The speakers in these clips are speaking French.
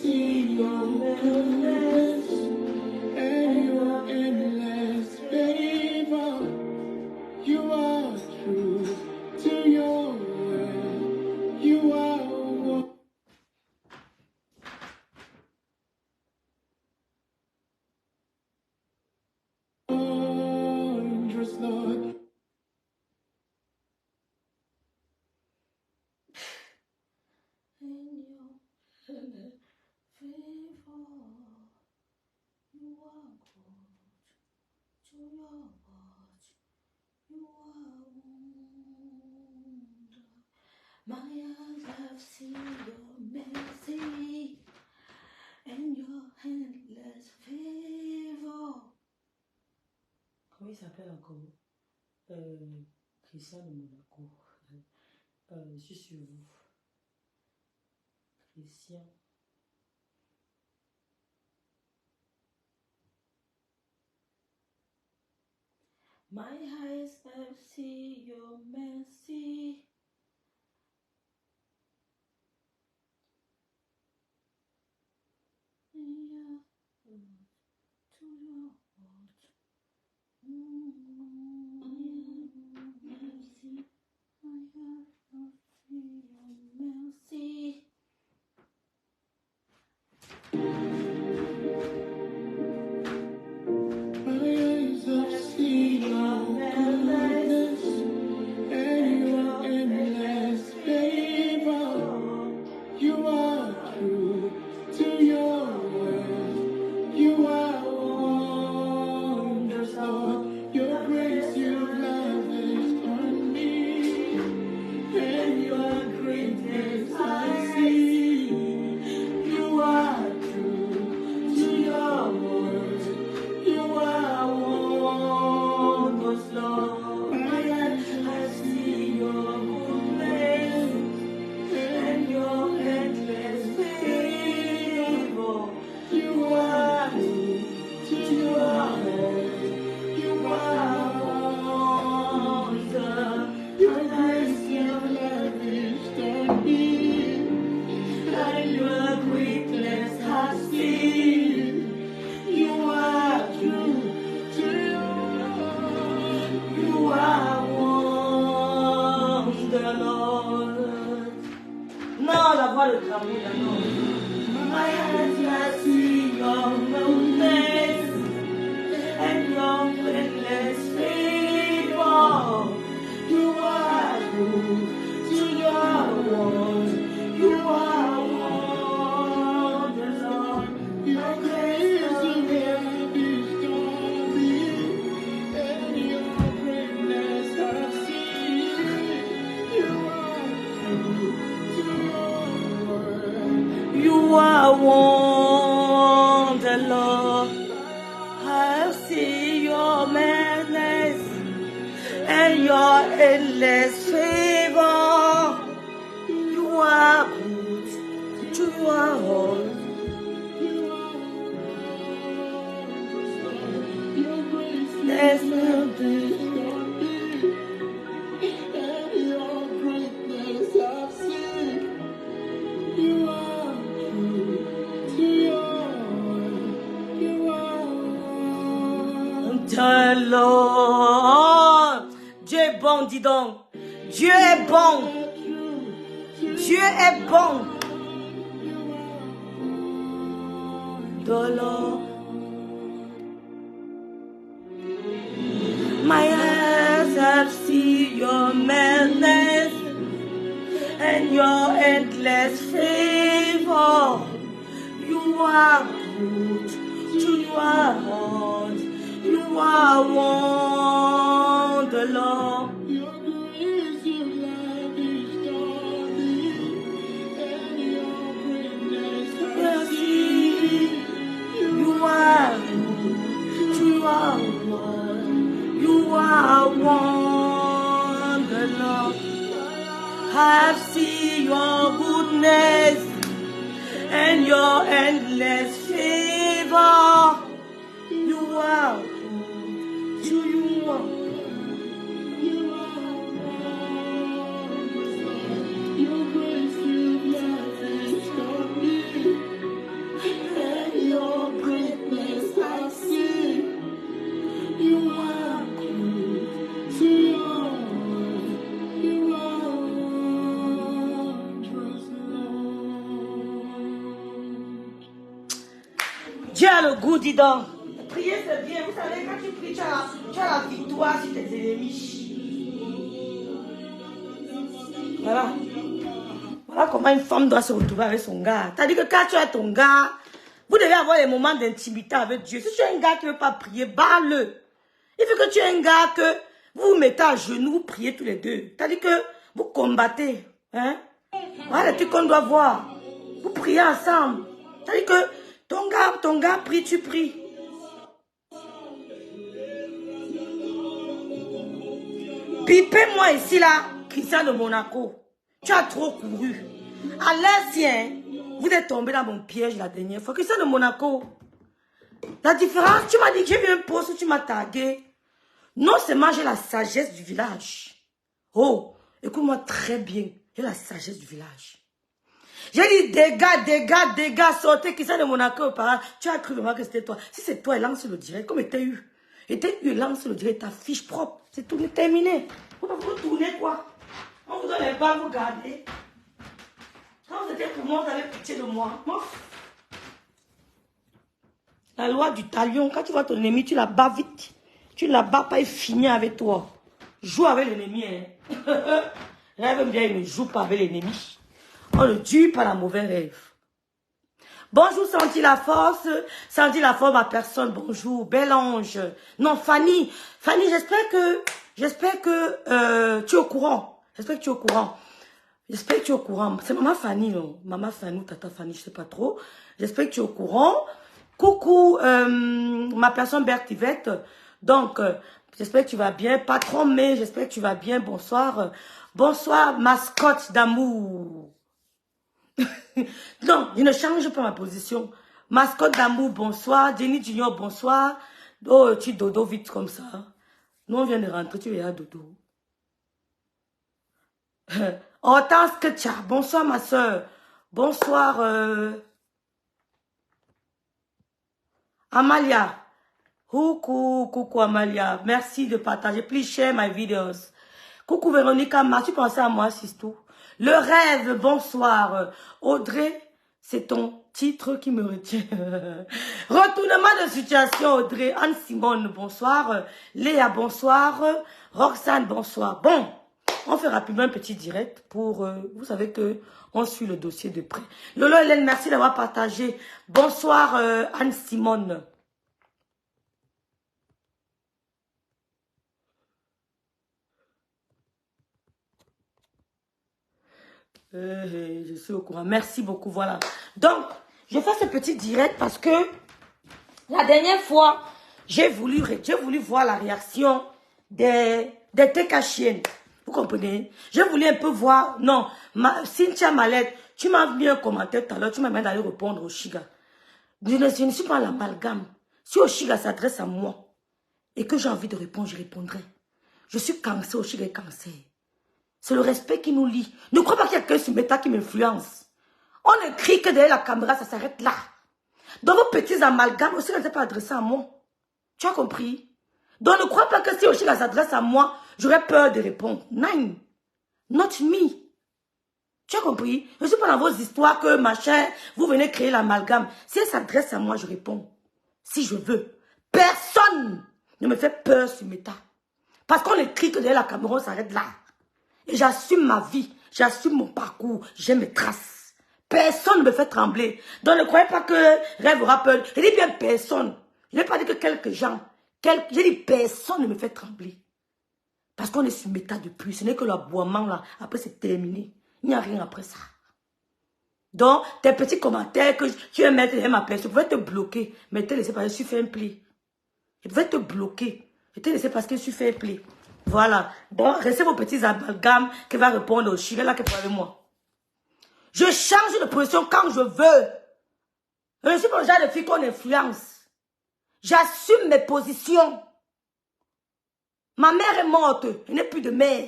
seen your goodness and your endless favor. You are true to your word. You are wondrous, Lord. In your favor, you are good to your word. You are wonder. My eyes have seen your mercy and your endless favor. Comment il s'appelle encore? Christian de Monaco. Je suis sur vous. Christian. My eyes have seen your mercy. Yeah, to your word. Mercy. My eyes have seen your mercy. My eyes have seen your goodness and your endless favor. You are true to your word. You are wondrous, Lord. Your grace you've lavished on me, and your greatness I see. You are true to your word. You are wondrous, Lord. My eyes have seen your goodness and your endless favor. You are true to your word. You are wondrous. Your grace you've lavished on me, and your greatness I see. You are true to your word. You are wonder, Lord. Non, la voix de Camille, non. My eyes have seen your goodness and your endless favor. You are true to your word. You are wondrous, Lord. Your grace is lavished on me, and your greatness I see. You are true to your word. You are wonder, Lord. I see your madness and your endless favor. You are good to your heart. Your grace There's is nothing. lavished on me, and your greatness I've seen. You are true to your word. You are The Lord. Dieu est bon, dis donc. Dieu est bon. Dieu est bon. The Lord. My eyes have seen your madness and your endless favor. You are good to your heart. You are wonder, Lord. Your grace you've lavished on me, and your greatness I see. You are good to your heart. You are wonder, Lord. I've seen your goodness and your endless favor. You are good to your Your grace you've lavished on me, as le goût, dis donc. Prier, c'est bien. Vous savez, quand tu pries, tu as la victoire sur tes ennemis. Voilà. Voilà comment une femme doit se retrouver avec son gars. T'as dit que quand tu as ton gars, vous devez avoir des moments d'intimité avec Dieu. Si tu es un gars qui ne veut pas prier, barre-le. Il faut que tu aies un gars que vous vous mettez à genoux, vous priez tous les deux. T'as dit que vous combattez. Hein? Voilà le truc qu'on doit voir. Vous priez ensemble. T'as dit que ton gars prie, tu pries. Pipez-moi ici, là, Christian de Monaco. Tu as trop couru. À l'ancien, vous êtes tombé dans mon piège la dernière fois. Christian de Monaco. La différence, tu m'as dit que j'ai vu un post où tu m'as tagué. Non seulement j'ai la sagesse du village. Oh, écoute-moi très bien. J'ai la sagesse du village. J'ai dit dégâts, sortez Christian de Monaco. Tu as cru vraiment que c'était toi. Si c'est toi, lance le direct. Comme était eu. Lance le direct, ta fiche propre. C'est tout terminé. Vous tournez quoi? On vous donne les balles, vous gardez. Quand vous étiez pour moi, vous avez pitié de moi. La loi du talion, quand tu vois ton ennemi, tu la bats vite. Tu ne la bats pas et finis avec toi. Joue avec l'ennemi. Hein. Rêve bien, il ne joue pas avec l'ennemi. On ne tue pas la mauvaise rêve. Bonjour, Senti la force. Senti la force, ma personne. Bonjour, bel ange. Non, Fanny. Fanny, j'espère que tu es au courant. J'espère que tu es au courant. J'espère que tu es au courant. C'est maman Fanny, non? Maman Fanny ou tata Fanny, je ne sais pas trop. J'espère que tu es au courant. Coucou, ma personne Bertivette. Donc, j'espère que tu vas bien. Patron, mais j'espère que tu vas bien. Bonsoir. Bonsoir, mascotte d'amour. Non, je ne change pas ma position. Mascotte d'amour, bonsoir. Jenny Junior, bonsoir. Oh, tu dodo vite comme ça. Nous, on vient de rentrer, tu verras dodo. Hortense Ketcha, bonsoir ma soeur. Bonsoir Amalia. Coucou Amalia. Merci de partager. Please share my videos. Coucou Véronica, tu pensais à moi, c'est tout. Le rêve, bonsoir. Audrey, c'est ton titre qui me retient. Retournement de situation, Audrey. Anne-Simone, bonsoir. Léa, bonsoir. Roxane, bonsoir. Bon, on fait rapidement un petit direct pour... vous savez que on suit le dossier de près. Lolo Hélène, merci d'avoir partagé. Bonsoir Anne-Simone. Je suis au courant. Merci beaucoup, voilà. Donc, je fais ce petit direct parce que la dernière fois, j'ai voulu voir la réaction des Tekachiennes. Vous comprenez? J'ai voulu un peu voir... Non, Cynthia Malette, tu m'as mis un commentaire tout à l'heure, tu m'as demandé d'aller répondre au Chiga. Je ne suis pas l'amalgame. Si Oshiga s'adresse à moi et que j'ai envie de répondre, je répondrai. Je suis cancer, Oshiga est cancer. C'est le respect qui nous lie. Ne crois pas qu'il y a quelqu'un sur Meta qui m'influence. On ne crie que derrière la caméra, ça s'arrête là. Dans vos petits amalgames, Oshiga ne s'est pas adressé à moi. Tu as compris? Donc ne crois pas que si Oshiga s'adresse à moi, j'aurais peur de répondre. Non. Not me. Tu as compris? Je ne suis pas dans vos histoires que machin, vous venez créer l'amalgame. Si elle s'adresse à moi, je réponds. Si je veux. Personne ne me fait peur sur Meta. Parce qu'on ne crie que derrière la caméra, on s'arrête là. Et j'assume ma vie, j'assume mon parcours, j'ai mes traces. Personne ne me fait trembler. Donc ne croyez pas que rêve aura peur. Je dis bien personne. Je n'ai pas dit que quelques gens. J'ai dit personne ne me fait trembler. Parce qu'on est sur Meta depuis. Ce n'est que l'aboiement là. Après c'est terminé. Il n'y a rien après ça. Donc tes petits commentaires que tu veux mettre derrière ma personne, je pouvais te bloquer. Mais te laisser parce que je suis fait un pli. Je pouvais te bloquer. Je te laissé parce que je suis fait un pli. Voilà. Donc, restez vos petits amalgames qui va répondre au Chiga là qui est avec moi. Je change de position quand je veux. Je ne suis pas le genre de fille qu'on influence. J'assume mes positions. Ma mère est morte. Je n'ai plus de mère.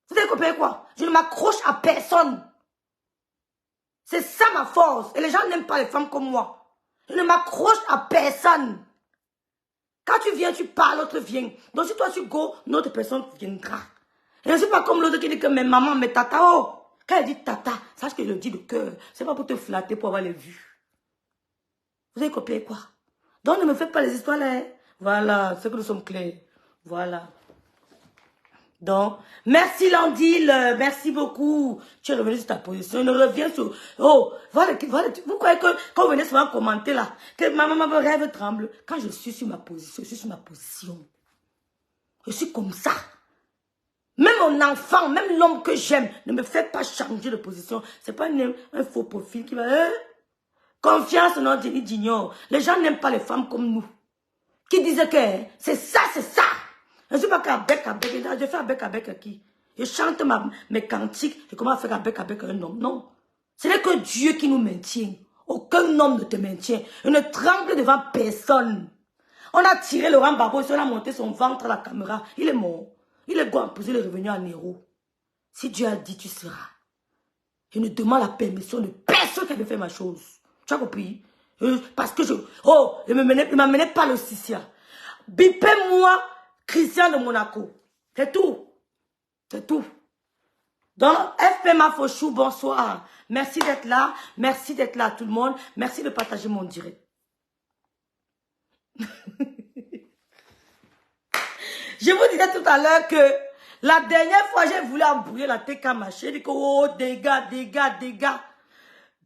Vous avez compris quoi? Je ne m'accroche à personne. C'est ça ma force. Et les gens n'aiment pas les femmes comme moi. Je ne m'accroche à personne. Quand tu viens, tu parles, l'autre vient. Donc si toi tu go, notre personne viendra. Et je ne suis pas comme l'autre qui dit que mes mamans, mes tata, oh. Quand elle dit tata, sache que je le dis de cœur. C'est pas pour te flatter, pour avoir les vues. Vous avez copié quoi? Donc, ne me faites pas les histoires là. Hein. Voilà, c'est que nous sommes clairs. Voilà. Donc, merci Landil, merci beaucoup. Tu es revenu sur ta position, ne reviens sur... Oh, voilà, vous croyez que quand vous venez souvent commenter là, que ma maman rêve tremble. Quand je suis sur ma position, je suis sur ma position. Je suis comme ça. Même mon enfant, même l'homme que j'aime, ne me fait pas changer de position. C'est pas un faux profil qui va... Confiance, non, d'ignore. Les gens n'aiment pas les femmes comme nous. Qui disent que c'est ça, c'est ça. Je ne suis pas qu'à bec, je fais à bec à qui? Je chante mes cantiques, je commence à faire à bec un homme. Non. Ce n'est que Dieu qui nous maintient. Aucun homme ne te maintient. Je ne tremble devant personne. On a tiré Laurent Gbagbo, on a monté son ventre à la caméra. Il est mort. Il est en prison, il est revenu en héros. Si Dieu a dit, tu seras. Je ne demande la permission de personne qui avait fait ma chose. Tu as compris? Parce que il ne m'amenait pas le Sissia. Bipez-moi Christian de Monaco. C'est tout. C'est tout. Donc, FP Mafochou, bonsoir. Merci d'être là. Merci d'être là à tout le monde. Merci de partager mon direct. Je vous disais tout à l'heure que la dernière fois, j'ai voulu embrouiller la TK Maché. J'ai dit que, oh, dégâts.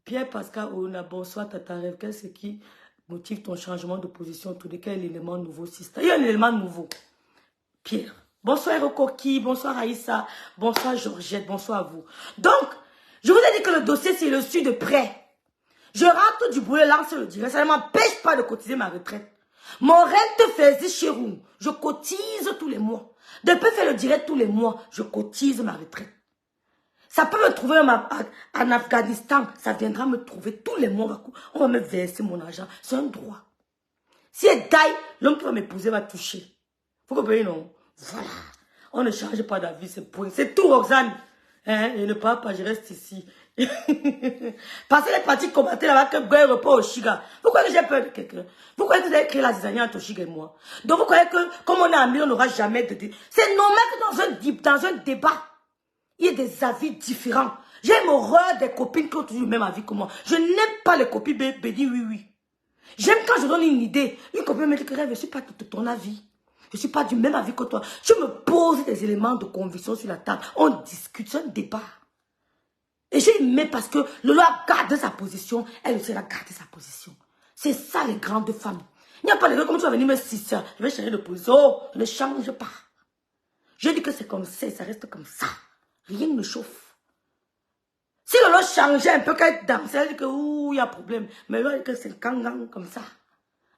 Pierre Pascal Ouna, bonsoir Tata Rêve. Qu'est-ce qui motive ton changement de position? Tout de quel élément nouveau, sister? Il y a un élément nouveau. Pierre. Bonsoir Rokoki, bonsoir Aïssa, bonsoir Georgette, bonsoir à vous. Donc, je vous ai dit que le dossier, c'est le suivi de près. Je rentre du boulot, lance le direct. Ça ne m'empêche pas de cotiser ma retraite. Mon rente faisait chez vous. Je cotise tous les mois. De peut faire le direct tous les mois, je cotise ma retraite. Ça peut me trouver en Afghanistan. Ça viendra me trouver tous les mois. On va me verser mon argent. C'est un droit. Si elle taille, l'homme qui va m'épouser va toucher. Vous comprenez, non? Voilà. On ne change pas d'avis, c'est point. C'est tout, Roxane. Hein? Je ne parle pas, je reste ici. Parce que les parties commentaient là-bas que Goye repart au Chiga. Vous croyez que j'ai peur de quelqu'un? Vous croyez que vous avez créé la zizanie entre Chiga et moi? Donc vous croyez que, comme on est amis, on n'aura jamais de... C'est normal que dans un débat, il y ait des avis différents. J'aime horreur des copines qui ont toujours le même avis que moi. Je n'aime pas les copines béni oui. J'aime quand je donne une idée. Une copine me dit que je ne suis pas de ton avis. Je ne suis pas du même avis que toi. Tu me poses des éléments de conviction sur la table. On discute, c'est un débat. Et j'ai aimé parce que Lolo a gardé sa position. Elle aussi a gardé sa position. C'est ça les grandes femmes. Il n'y a pas de gens comme tu vas venir me sister. Je vais changer de position. Oh, je ne change pas. Je dis que c'est comme ça et ça reste comme ça. Rien ne chauffe. Si Lolo changeait un peu quand elle dansait, elle dit que ouh, il y a problème. Mais Lolo dit que c'est kangang comme ça.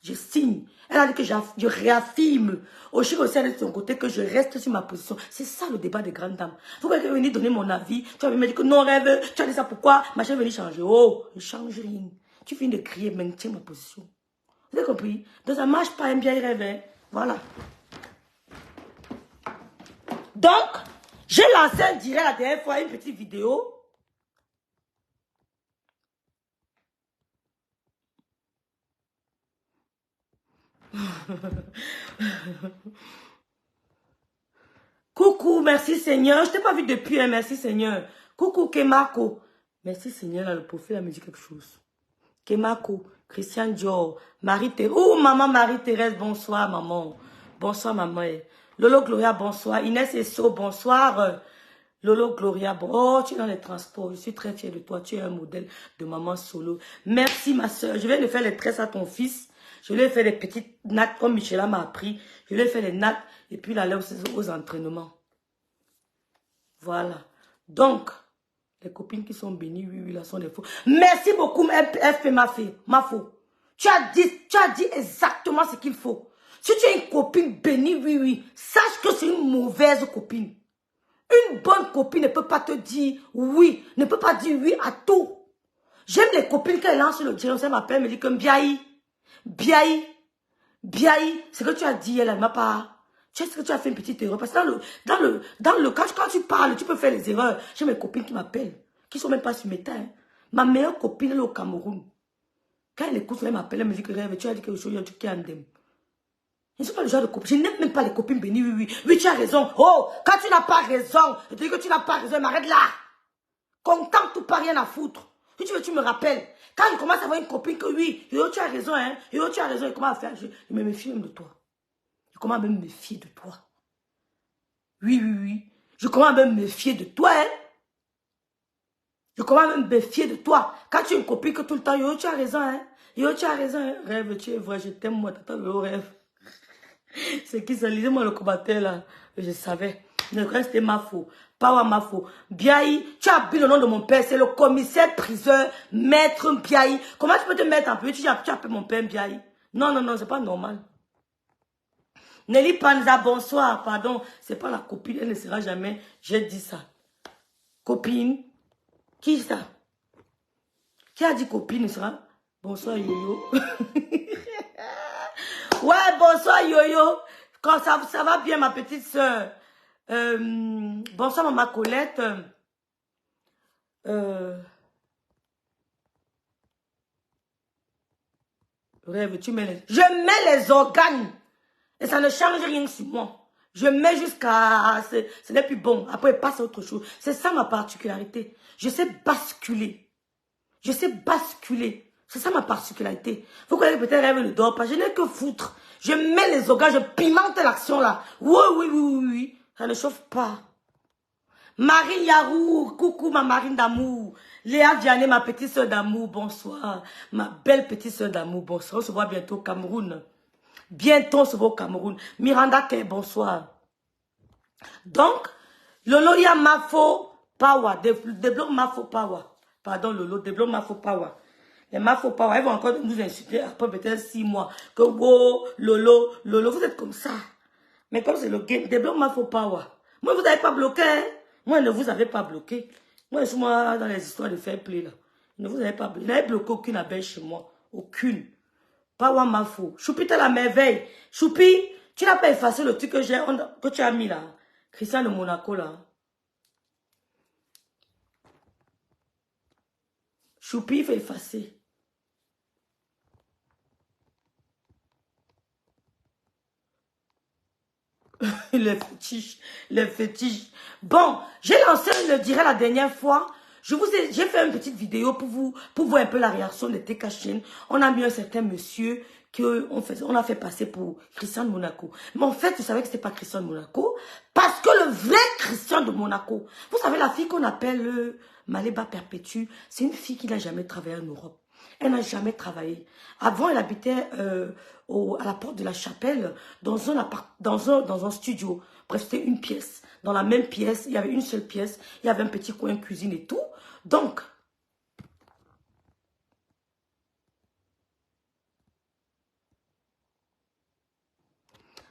Je signe. Elle a dit que je réaffirme. Aussi aussi de son côté que je reste sur ma position. C'est ça le débat des grandes dames. Vous pouvez venir donner mon avis. Tu vas me dire que non, rêve. Tu as dit ça pourquoi? Ma chérie venir changer. Oh, je ne change rien. Tu finis de crier, maintiens ma position. Vous avez compris? Donc ça ne marche pas un bien rêve. Hein? Voilà. Donc, j'ai lancé un direct la dernière fois, une petite vidéo. Coucou, merci Seigneur. Je t'ai pas vu depuis, hein, merci Seigneur. Coucou Kemako. Merci Seigneur, là, le profil a me dit quelque chose. Kemako, Christian Dior, Marie-Thérèse. Oh, maman Marie-Thérèse, bonsoir, maman. Bonsoir, maman. Lolo Gloria, bonsoir. Inès Esso, bonsoir. Lolo Gloria, oh, tu es dans les transports. Je suis très fière de toi. Tu es un modèle de maman solo. Merci, ma soeur. Je vais le faire les tresses à ton fils. Je lui ai fait des petites nattes comme Michela m'a appris. Je lui ai fait les nattes et puis il allait aux entraînements. Voilà. Donc, les copines qui sont bénies, oui, là sont des faux. Merci beaucoup, FP Mafo. Tu as dit exactement ce qu'il faut. Si tu es une copine bénie, oui, sache que c'est une mauvaise copine. Une bonne copine ne peut pas te dire oui, ne peut pas dire oui à tout. J'aime les copines quand elles lancent le direct, ça m'appelle, me dit comme Biaï, ce que tu as dit, elle ne m'a pas... Tu sais que tu as fait une petite erreur. Parce que quand tu parles, tu peux faire les erreurs. J'ai mes copines qui m'appellent, qui ne sont même pas sur mes temps. Hein. Ma meilleure copine, elle est au Cameroun. Quand elle écoute, elle m'appelle, elle me dit que tu as dit quelque chose, tu es andem. Je ne suis pas le genre de copine. Je n'aime même pas les copines bénies, oui, tu as raison. Oh, quand tu n'as pas raison, je te dis que tu n'as pas raison, m'arrête là. Contente ou pas, rien à foutre. Si tu veux, tu me rappelles. Quand je commence à avoir une copine que oui, yo, tu as raison, hein. Yo, tu as raison. Et comment à faire? Je me méfie même de toi. Je commence à me méfier de toi. Oui, oui, oui. Je commence à me méfier de toi, hein. Je commence à me méfier de toi. Quand tu es une copine que tout le temps, yo, tu as raison, hein. Yo, tu as raison, hein. Rêve, tu es vrai, je t'aime, moi, t'attends le rêve. C'est qui ça? Lisez-moi le commentaire, là. Je savais. Le reste, c'était ma faute. Pas ma faute. Biaï, tu as appelé le nom de mon père. C'est le commissaire priseur, maître Biaï. Comment tu peux te mettre en plus? Tu appelles mon père Biaï. Non, non, non, c'est pas normal. Nelly Panza, bonsoir. Pardon, c'est pas la copine. Elle ne sera jamais. J'ai dit ça. Copine. Qui ça? Qui a dit copine ne sera? Bonsoir, Yoyo. Ouais, bonsoir, Yoyo. Quand ça va bien, ma petite soeur. Bonsoir, maman Colette. Rêve, tu mets les... Je mets les organes. Et ça ne change rien sur moi. Je mets jusqu'à... Ce n'est plus bon. Après, il passe à autre chose. C'est ça ma particularité. Je sais basculer. Je sais basculer. C'est ça ma particularité. Vous croyez que peut-être Rêve ne dort pas. Je n'ai que foutre. Je mets les organes, je pimente l'action là. Oui, oui, oui, oui, oui. Ça ne chauffe pas. Marine Yarou, coucou ma Marine d'amour. Léa Diané, ma petite soeur d'amour, bonsoir. Ma belle petite soeur d'amour, bonsoir. On se voit bientôt au Cameroun. Bientôt on se voit au Cameroun. Miranda Kay, bonsoir. Donc, Lolo, il y a Mafo Power. Débloque Mafo Power. Pardon Lolo, débloque Mafo Power. Les Mafo Power, elles vont encore nous insulter après peut-être 6 mois. Que wow, Lolo, Lolo, vous êtes comme ça. Mais comme c'est le game, débloque Mafo Power. Moi, vous n'avez pas bloqué. Hein? Moi, ne vous avez pas bloqué. Moi, je suis moi dans les histoires de fair play là. Ne vous avez pas bloqué. Vous n'avez bloqué aucune abeille chez moi. Aucune. Power Mafo. Choupi, t'es la merveille. Choupi, tu n'as pas effacé le truc que tu as mis là. Christian de Monaco là. Choupi, il faut effacer. Les fétiches, les fétiches. Bon, j'ai lancé le direct la dernière fois. J'ai fait une petite vidéo pour voir un peu la réaction de TK Chaîne. On a mis un certain monsieur on a fait passer pour Christian de Monaco. Mais en fait, vous savez que c'était pas Christian de Monaco. Parce que le vrai Christian de Monaco, vous savez, la fille qu'on appelle Maléba Perpétue, c'est une fille qui n'a jamais travaillé en Europe. Elle n'a jamais travaillé. Avant, elle habitait à la porte de la chapelle, dans un studio. Bref, c'était une pièce. Dans la même pièce, il y avait une seule pièce. Il y avait un petit coin cuisine et tout. Donc,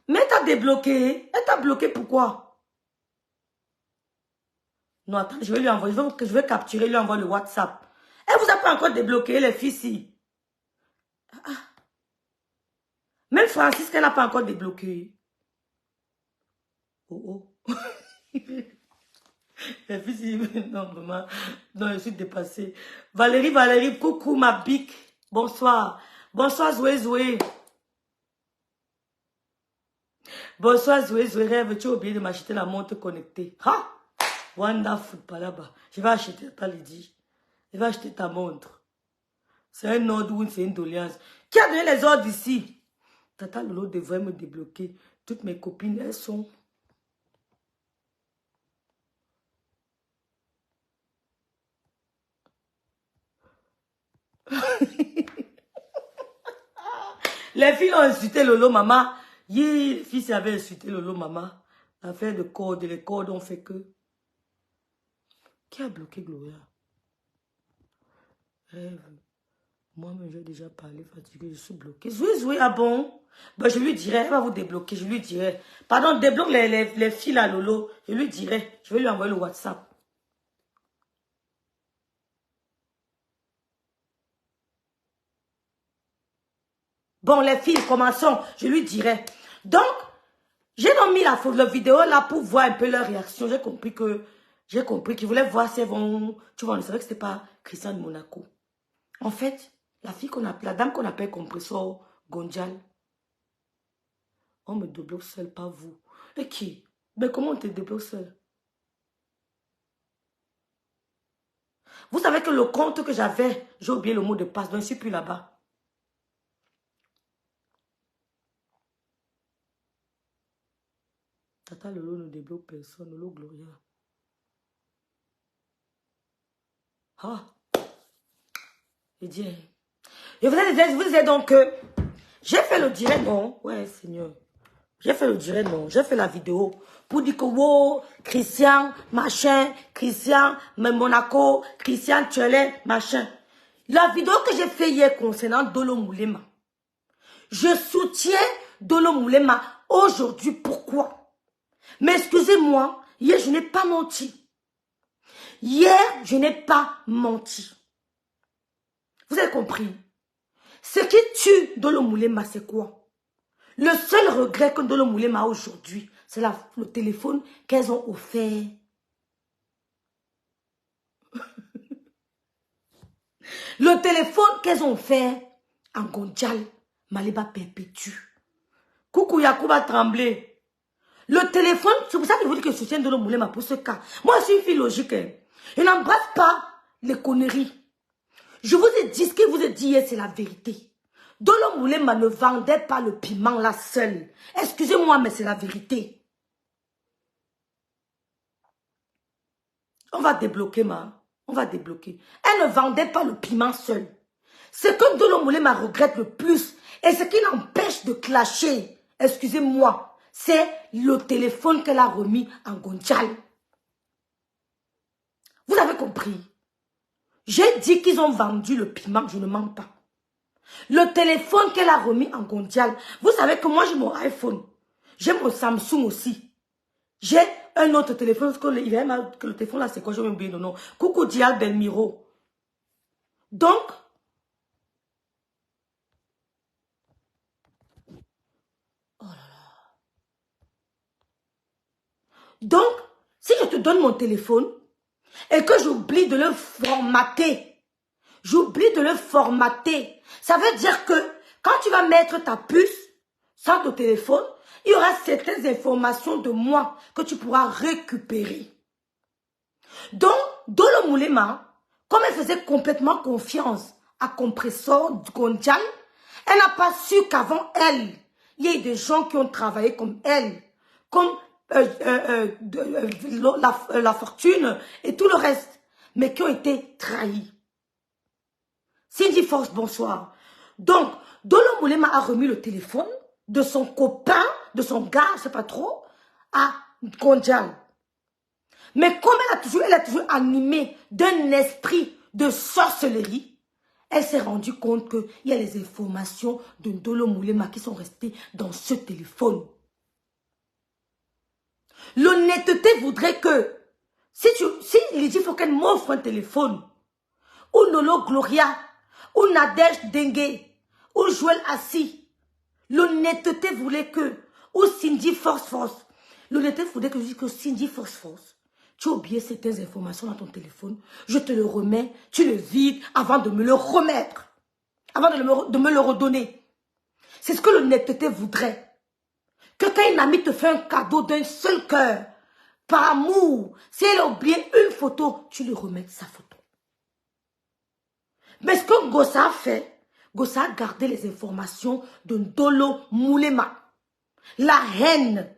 mais elle t'a débloqué. Elle t'a bloqué pourquoi? Non, attends, je vais lui envoyer. Je vais capturer, lui envoyer le WhatsApp. Elle vous a pas encore débloqué, les filles, si. Même Francis, qu'elle n'a pas encore débloqué. Oh, oh. Les filles, non, maman. Non, je suis dépassée. Valérie, coucou, ma bique. Bonsoir. Bonsoir, Zoé, Zoé. Bonsoir, Zoé, Zoé, rêve. Tu as oublié de m'acheter la montre connectée. Ha! Wonderful, pas là-bas. Je vais acheter, t'as dit. Je vais acheter ta montre. C'est un ordre ou c'est une doléance. Qui a donné les ordres ici? Tata Lolo devrait me débloquer. Toutes mes copines, elles sont... Les filles ont insulté Lolo, maman. Les filles avaient insulté Lolo, maman. L'affaire de cordes, les cordes ont fait que... Qui a bloqué Gloria? Rêve. Moi-même, j'ai déjà parlé, fatigué, je suis bloqué. Zoé, ah bon? Ben, je lui dirai, elle va vous débloquer, je lui dirai. Pardon, débloque les filles à Lolo. Je lui dirai, je vais lui envoyer le WhatsApp. Bon, les filles, commençons. Je lui dirai. Donc, j'ai donc mis la vidéo là pour voir un peu leur réaction. J'ai compris qu'ils voulaient voir si elles vont... Tu vois, on savait que c'était pas Christian de Monaco. En fait, la dame qu'on appelle Compressor Gonjal, on me débloque seul, pas vous. Et qui? Mais comment on te débloque seul? Vous savez que le compte que j'avais, j'ai oublié le mot de passe, donc je ne suis plus là-bas. Tata Lolo ne débloque personne, Lolo Gloria. Ah, je dis, je vous disais donc que j'ai fait le direct, non? Ouais, Seigneur. J'ai fait le direct, non? J'ai fait la vidéo pour dire que, wow, Christian, machin, Christian, Monaco, Christian, Tchelé, machin. La vidéo que j'ai fait hier concernant Dolo Moulema. Je soutiens Dolo Moulema aujourd'hui. Pourquoi? Mais excusez-moi, hier, je n'ai pas menti. Hier, je n'ai pas menti. Vous avez compris? Ce qui tue Dolo Moulema, c'est quoi? Le seul regret que Dolo Moulema a aujourd'hui, c'est le téléphone qu'elles ont offert. Le téléphone qu'elles ont offert en Gondjal, Maliba perpétue. Coucou Yacouba tremblé. Le téléphone, c'est pour ça que je vous dis que je soutiens Dolo Moulema pour ce cas. Moi, je suis une fille logique. Hein. Je n'embrasse pas les conneries. Je vous ai dit, ce que je vous ai dit hier, c'est la vérité. Dolo Moulema ne vendait pas le piment là seul. Excusez-moi, mais c'est la vérité. On va débloquer, on va débloquer. Elle ne vendait pas le piment seul. Ce que Dolo Moulema regrette le plus, et ce qui l'empêche de clasher, excusez-moi, c'est le téléphone qu'elle a remis en Gondjal. Vous avez compris? J'ai dit qu'ils ont vendu le piment, je ne mens pas. Le téléphone qu'elle a remis en Gondjal, vous savez que moi j'ai mon iPhone, j'ai mon Samsung aussi. J'ai un autre téléphone, que le téléphone là c'est quoi, je vais oublier le nom. Coucou Dial Belmiro. Donc, oh là là. Donc, si je te donne mon téléphone et que j'oublie de le formater, ça veut dire que quand tu vas mettre ta puce sur ton téléphone, il y aura certaines informations de moi que tu pourras récupérer. Donc, Dolo Moulema, comme elle faisait complètement confiance à Compressor Gondjal, elle n'a pas su qu'avant elle, il y a eu des gens qui ont travaillé comme elle, comme la fortune et tout le reste, mais qui ont été trahis. Cindy Force, bonsoir. Donc, Dolo Moulema a remis le téléphone de son copain, de son gars, je ne sais pas trop, à Gondjal. Mais comme elle a toujours animé d'un esprit de sorcellerie, elle s'est rendue compte qu'il y a les informations de Dolo Moulema qui sont restées dans ce téléphone. L'honnêteté voudrait que, si Lydie Foken m'offre un téléphone, ou Lolo Gloria, ou Nadège Dengue, ou Joël Assis, l'honnêteté voulait que, ou Cindy Force, l'honnêteté voulait que je dise que Cindy Force, tu as oublié certaines informations dans ton téléphone, je te le remets, tu le vides avant de me le remettre, avant de me le redonner. C'est ce que l'honnêteté voudrait. Que quand une amie te fait un cadeau d'un seul cœur, par amour, si elle a oublié une photo, tu lui remets sa photo. Mais ce que Gossa a fait, Gossa a gardé les informations de Dolo Moulema. La haine.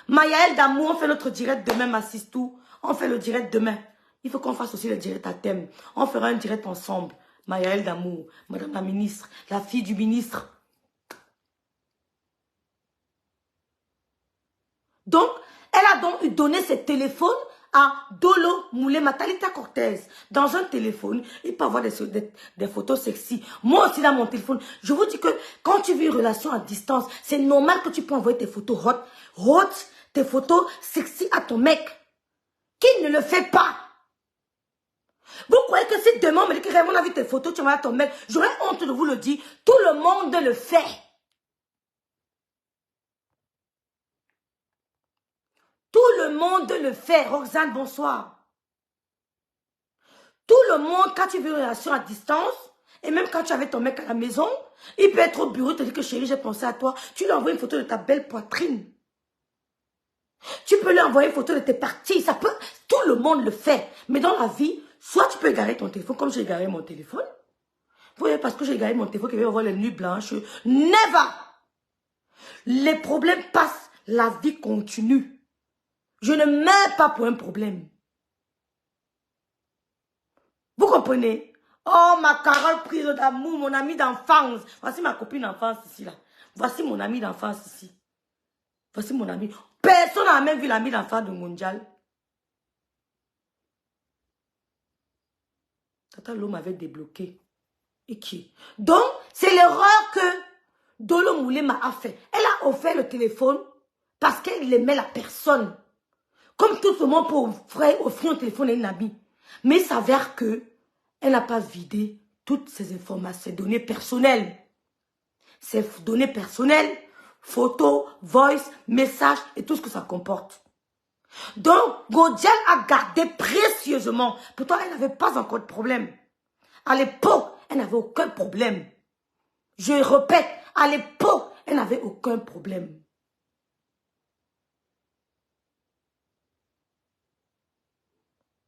Mayael d'amour, on fait notre direct demain, Massistou. On fait le direct demain. Il faut qu'on fasse aussi le direct à thème. On fera un direct ensemble. Mayael d'amour, Madame la ministre, la fille du ministre. Donc, elle a donc donné ses téléphones à Dolo Moulema, Talita Cortez. Dans un téléphone, il peut avoir des photos sexy. Moi aussi dans mon téléphone, je vous dis que quand tu vis une relation à distance, c'est normal que tu peux envoyer tes photos hot, tes photos sexy à ton mec. Qui ne le fait pas? Vous croyez que si demain on me dit que Raymond a vu tes photos, tu envoies à ton mec, j'aurais honte de vous le dire. Tout le monde le fait. Tout le monde le fait. Roxane, bonsoir. Tout le monde, quand tu veux une relation à distance, et même quand tu avais ton mec à la maison, il peut être au bureau, te dire que chérie, j'ai pensé à toi. Tu lui envoies une photo de ta belle poitrine. Tu peux lui envoyer une photo de tes parties. Ça peut, tout le monde le fait. Mais dans la vie, soit tu peux égarer ton téléphone comme j'ai égaré mon téléphone. Vous voyez, parce que j'ai égaré mon téléphone qui va avoir les nuits blanches. Never! Les problèmes passent, la vie continue. Je ne meurs pas pour un problème. Vous comprenez? Oh, ma Carole prise d'amour, mon amie d'enfance. Voici ma copine d'enfance ici, là. Voici mon amie d'enfance ici. Voici mon ami. Personne n'a même vu l'ami d'enfance de Mondial. Tata Lo m'avait débloqué. Et qui? Donc, c'est l'erreur que Dolo Moulé m'a fait. Elle a offert le téléphone parce qu'elle aimait la personne. Comme tout le monde peut offrir un téléphone à une amie. Mais il s'avère que elle n'a pas vidé toutes ses informations, ses données personnelles. Ses données personnelles, photos, voice, messages et tout ce que ça comporte. Donc, Godial a gardé précieusement. Pourtant, elle n'avait pas encore de problème. À l'époque, elle n'avait aucun problème. Je répète, à l'époque, elle n'avait aucun problème.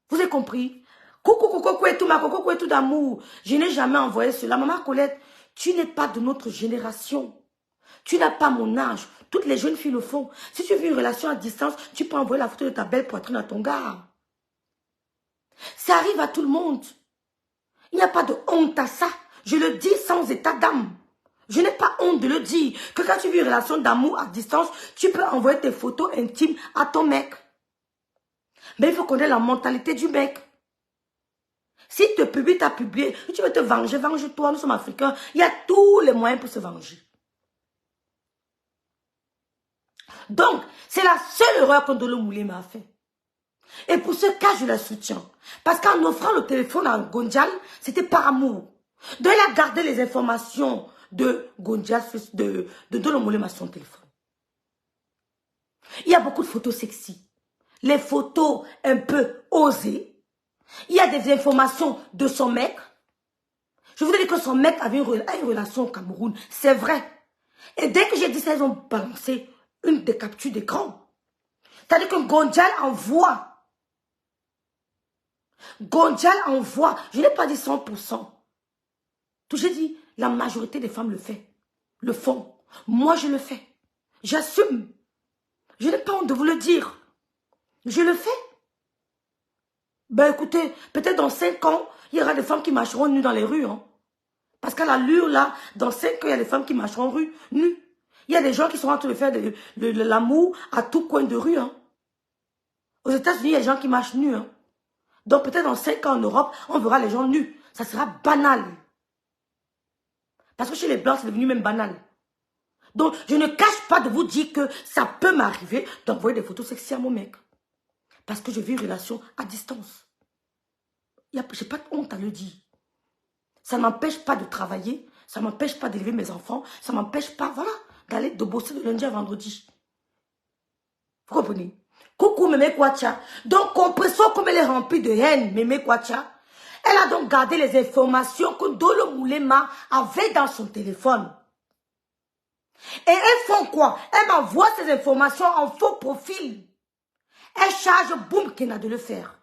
Vous avez compris? Coucou et tout, ma coucou et tout d'amour. Je n'ai jamais envoyé cela. Maman Colette, tu n'es pas de notre génération. Tu n'as pas mon âge. Toutes les jeunes filles le font. Si tu veux une relation à distance, tu peux envoyer la photo de ta belle poitrine à ton gars. Ça arrive à tout le monde. Il n'y a pas de honte à ça. Je le dis sans état d'âme. Je n'ai pas honte de le dire. Que quand tu vis une relation d'amour à distance, tu peux envoyer tes photos intimes à ton mec. Mais il faut connaître la mentalité du mec. Si te publie, t'as publié, tu veux te venger, venge-toi, nous sommes africains. Il y a tous les moyens pour se venger. Donc, c'est la seule erreur que Dolo Moulé m'a fait. Et pour ce cas, je la soutiens. Parce qu'en offrant le téléphone à Gondial, c'était par amour. Donc, il a gardé les informations de Gondial, de Dolo Moulé à son téléphone. Il y a beaucoup de photos sexy. Les photos un peu osées. Il y a des informations de son mec. Je vous ai dit que son mec avait une relation au Cameroun. C'est vrai. Et dès que j'ai dit ça, ils ont balancé une des captures d'écran. C'est-à-dire que Gondial envoie. Gondial envoie. Je n'ai pas dit 100%. Tout j'ai dit, la majorité des femmes le fait. Le font. Moi, je le fais. J'assume. Je n'ai pas honte de vous le dire. Je le fais. Ben écoutez, peut-être dans 5 ans, il y aura des femmes qui marcheront nues dans les rues. Hein. Parce qu'à l'allure, là, dans 5 ans, il y a des femmes qui marcheront nues. Il y a des gens qui sont en train de faire de l'amour à tout coin de rue. Hein. Aux États-Unis, il y a des gens qui marchent nus. Hein. Donc peut-être dans 5 ans en Europe, on verra les gens nus. Ça sera banal. Parce que chez les Blancs, c'est devenu même banal. Donc je ne cache pas de vous dire que ça peut m'arriver d'envoyer des photos sexy à mon mec. Parce que je vis une relation à distance. Je n'ai pas de honte à le dire. Ça ne m'empêche pas de travailler. Ça ne m'empêche pas d'élever mes enfants. Ça ne m'empêche pas, voilà, de bosser de lundi à vendredi. Vous comprenez? Coucou Mémé Kwacha. Donc, compression comme elle est remplie de haine, Mémé Kwacha. Elle a donc gardé les informations que Dolo Moulema avait dans son téléphone. Et elles font quoi? Elle m'envoie ces informations en faux profil. Elle charge Boumkena de le faire.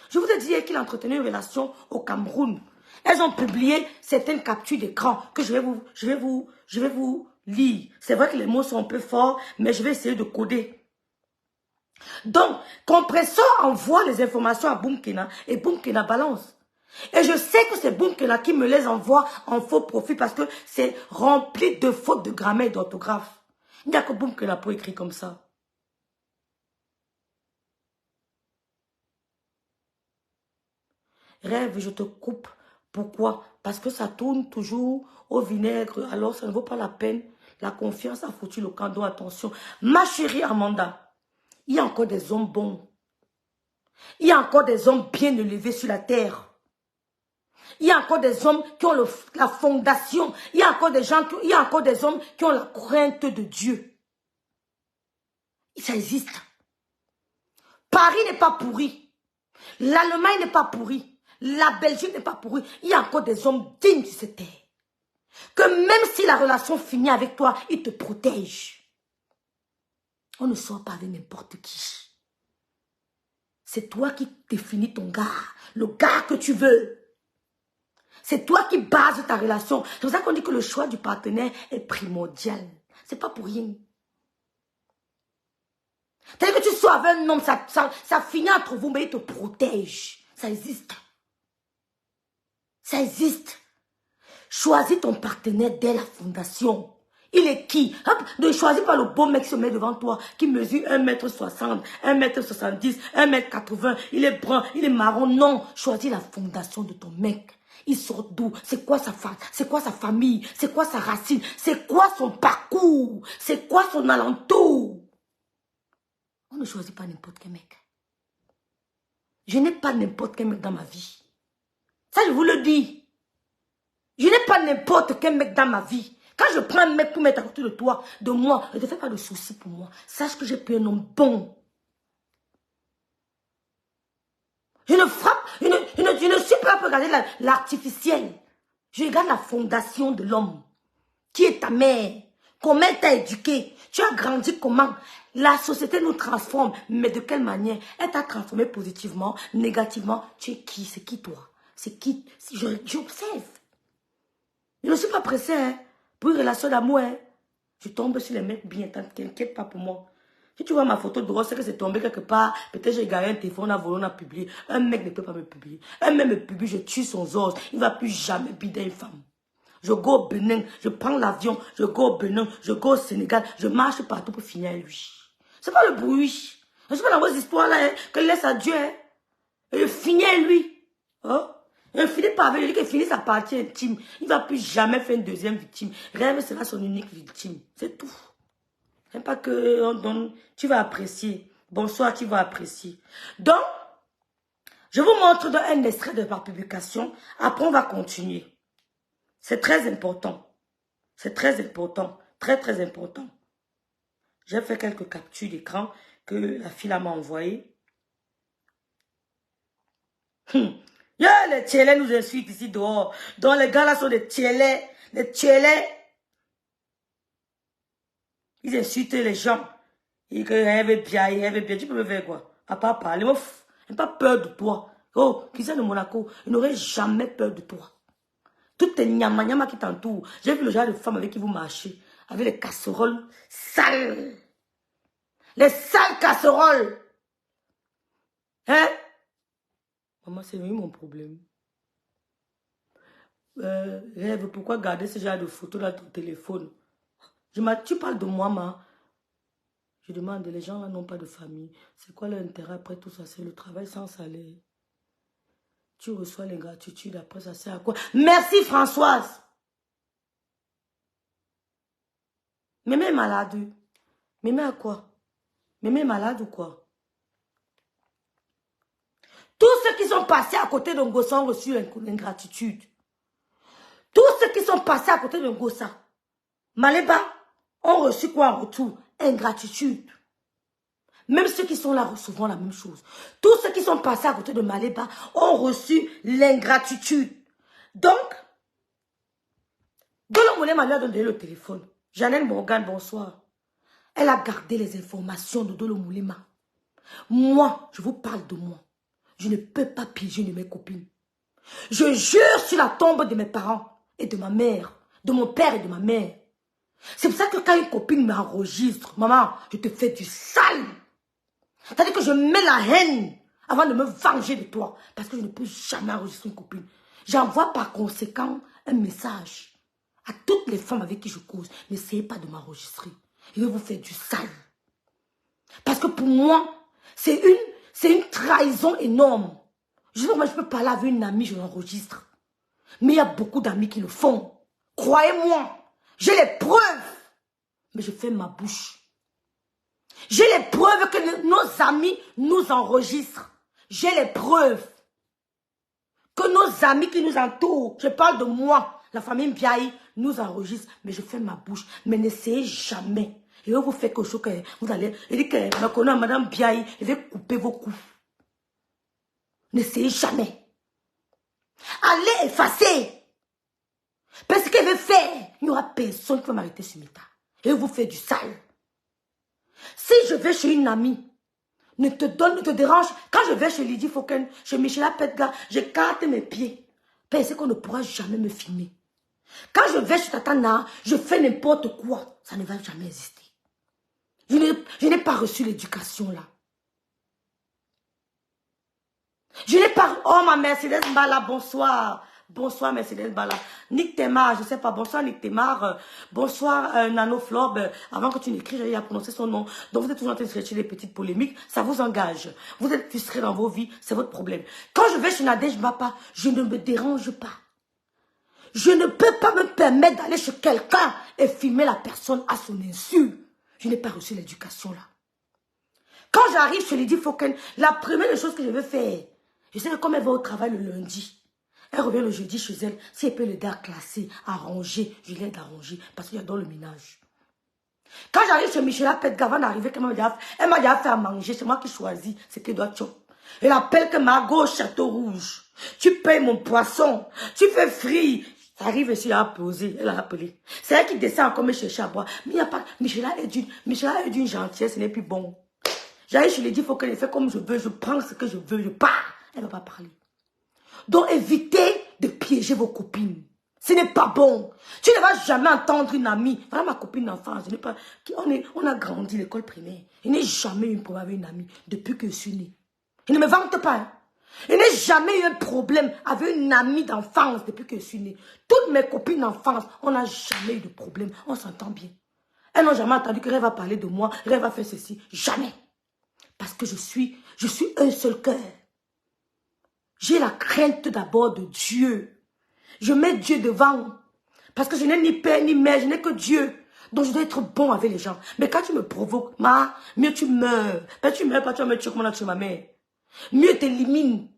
Je vous ai dit qu'il entretenait une relation au Cameroun. Elles ont publié certaines captures d'écran que je vais vous lire. C'est vrai que les mots sont un peu forts, mais je vais essayer de coder. Donc, Compressor envoie les informations à Boumkena et Boumkena balance. Et je sais que c'est Boumkena qui me les envoie en faux profil parce que c'est rempli de fautes de grammaire et d'orthographe. Il n'y a que Boumkena pour écrire comme ça. Rêve, je te coupe. Pourquoi? Parce que ça tourne toujours au vinaigre. Alors, ça ne vaut pas la peine. La confiance a foutu le camp. Donc, attention. Ma chérie Amanda, il y a encore des hommes bons. Il y a encore des hommes bien élevés sur la terre. Il y a encore des hommes qui ont la fondation. Il y a encore des hommes qui ont la crainte de Dieu. Ça existe. Paris n'est pas pourri. L'Allemagne n'est pas pourrie. La Belgique n'est pas pourrie. Il y a encore des hommes dignes de cette terre. Que même si la relation finit avec toi, ils te protègent. On ne sort pas avec n'importe qui. C'est toi qui définis ton gars, le gars que tu veux. C'est toi qui bases ta relation. C'est pour ça qu'on dit que le choix du partenaire est primordial. C'est pas pour rien. C'est-à-dire que tu sois avec un homme, ça finit entre vous, mais il te protège. Ça existe. Ça existe. Choisis ton partenaire dès la fondation. Il est qui? Hop, ne choisis pas le beau mec qui se met devant toi, qui mesure 1m60, 1m70, 1m80, il est brun, il est marron. Non, choisis la fondation de ton mec. Il sort d'où? C'est quoi sa femme? C'est quoi sa famille? C'est quoi sa racine? C'est quoi son parcours? C'est quoi son alentour? On ne choisit pas n'importe quel mec. Je n'ai pas n'importe quel mec dans ma vie. Ça, je vous le dis. Je n'ai pas n'importe quel mec dans ma vie. Quand je prends un mec pour mettre à côté de toi, de moi, ne te fais pas de soucis pour moi. Sache que j'ai pris un homme bon. Je ne frappe, je ne suis pas pour regarder l'artificiel. Je regarde la fondation de l'homme. Qui est ta mère? Comment elle t'a éduqué? Tu as grandi comment? La société nous transforme, mais de quelle manière? Elle t'a transformé positivement, négativement. Tu es qui? C'est qui toi? C'est qui? J'observe. Je ne suis pas pressée, hein, pour une relation d'amour. Hein. Je tombe sur les mecs bien, t'inquiète pas pour moi. Si tu vois ma photo de rose, c'est que c'est tombé quelque part. Peut-être j'ai gagné un téléphone, on a volé, on a publié. Un mec ne peut pas me publier. Un mec me publie, je tue son os. Il ne va plus jamais bider une femme. Je go au Bénin, je prends l'avion, je go au Bénin, je go au Sénégal, je marche partout pour finir avec lui. C'est pas le bruit. Je suis pas dans vos histoires là, hein, que laisse à Dieu. Hein. Et je finis avec lui. Hein? Et je finis pas avec lui, qu'il finit sa partie intime. Il ne va plus jamais faire une deuxième victime. Rêve sera son unique victime. C'est tout. C'est pas que on donne, tu vas apprécier. Bonsoir, tu vas apprécier. Donc, je vous montre un extrait de ma publication. Après, on va continuer. C'est très important. C'est très important. Très, très important. J'ai fait quelques captures d'écran que la fille m'a envoyées. Les tchélés nous insultent ici dehors. Donc, les gars là sont des tchélés. Les tchélés. Ils insultent les gens. Ils rêvent bien. Tu peux me faire quoi? À part parler. Ils n'ont pas peur de toi. Oh, qui c'est de Monaco? Ils n'auraient jamais peur de toi. Toutes tes nyama qui t'entourent. J'ai vu le genre de femmes avec qui vous marchez. Avec les casseroles sales. Les sales casseroles. Hein? Maman, c'est lui mon problème. Rêve, pourquoi garder ce genre de photos dans ton téléphone? Tu parles de moi, ma. Je demande, les gens là n'ont pas de famille. C'est quoi l'intérêt après tout ça? C'est le travail sans salaire. Tu reçois l'ingratitude, après ça sert à quoi? Merci Françoise. Mémé est malade. Mémé à quoi? Mémé est malade ou quoi? Tous ceux qui sont passés à côté d'un gosse ont reçu l'ingratitude. Tous ceux qui sont passés à côté d'un gosse, Maléba, ont reçu quoi en retour? Ingratitude. Même ceux qui sont là recevront la même chose. Tous ceux qui sont passés à côté de Maléba ont reçu l'ingratitude. Donc, Dolo Moulema lui a donné le téléphone. Janelle Morgan, bonsoir. Elle a gardé les informations de Dolo Moulema. Moi, je vous parle de moi. Je ne peux pas piéger de mes copines. Je jure sur la tombe de mes parents et de ma mère, de mon père et de ma mère. C'est pour ça que quand une copine m'enregistre, maman, je te fais du sale. C'est-à-dire que je mets la haine avant de me venger de toi. Parce que je ne peux jamais enregistrer une copine. J'envoie par conséquent un message à toutes les femmes avec qui je cause. N'essayez pas de m'enregistrer. Je vais vous faire du sale. Parce que pour moi, c'est une trahison énorme. Je sais pas comment je peux parler avec une amie, je l'enregistre. Mais il y a beaucoup d'amis qui le font. Croyez-moi, j'ai les preuves. Mais je fais ma bouche. J'ai les preuves que nos amis nous enregistrent. J'ai les preuves que nos amis qui nous entourent, je parle de moi, la famille Mbiaï, nous enregistre. Mais je fais ma bouche. Mais n'essayez jamais. Et vous faites quelque chose que vous allez... Il dit que ma connaît Madame Biaï, je vais couper vos coups. N'essayez jamais. Allez effacer. Parce qu'elle veut faire. Il n'y aura personne qui va m'arrêter sur mes tas. Et vous faites du sale. Si je vais chez une amie, ne te dérange. Quand je vais chez Lydie Foken, chez Michela Petga, j'écarte mes pieds. Pensez qu'on ne pourra jamais me filmer. Quand je vais chez Tata Na, je fais n'importe quoi. Ça ne va jamais exister. Je n'ai pas reçu l'éducation là. Je n'ai pas... Oh, ma Mercedes Bala, bonsoir. Bonsoir, Mercedes Bala. Nick Temar, je sais pas. Bonsoir, Nick Temar. Bonsoir, Nano Flob. Avant que tu n'écris, j'ai à prononcer son nom. Donc, vous êtes toujours en train de chercher des petites polémiques. Ça vous engage. Vous êtes frustrés dans vos vies. C'est votre problème. Quand je vais chez Nadège Bapa, je ne me dérange pas. Je ne peux pas me permettre d'aller chez quelqu'un et filmer la personne à son insu. Je n'ai pas reçu l'éducation là. Quand j'arrive chez Lydie Foken, la première chose que je veux faire, je sais que comme elle va au travail le lundi, elle revient le jeudi chez elle, si elle peut l'aider à classer, à ranger, je l'aide à ranger parce qu'il y a dans le ménage. Quand j'arrive chez Michela Petga, avant d'arriver, elle m'a déjà fait à manger, c'est moi qui choisis ce qu'elle doit chop. Elle appelle que Margot au Château Rouge. Tu payes mon poisson, tu fais frire. Ça arrive ici à poser, elle a appelé. C'est elle qui descend encore me chercher à boire. Mais il n'y a pas, Michela est d'une gentillesse, ce n'est plus bon. J'arrive chez Lydie, il faut qu'elle fait comme je veux, je prends ce que je veux, je pars. Elle ne va pas parler. Donc évitez de piéger vos copines. Ce n'est pas bon. Tu ne vas jamais entendre une amie. Voilà ma copine d'enfance. On a grandi l'école primaire. Je n'ai jamais eu un problème avec une amie depuis que je suis née. Je ne me vante pas. Hein. Je n'ai jamais eu un problème avec une amie d'enfance depuis que je suis née. Toutes mes copines d'enfance, on n'a jamais eu de problème. On s'entend bien. Elles n'ont jamais entendu que Rêve va parler de moi, Rêve va faire ceci. Jamais. Parce que je suis un seul cœur. J'ai la crainte d'abord de Dieu. Je mets Dieu devant. Parce que je n'ai ni père ni mère, je n'ai que Dieu. Donc je dois être bon avec les gens. Mais quand tu me provoques, mieux tu meurs. Ben, tu meurs pas, tu vas me tuer comme on a tué ma mère. Mieux t'élimines.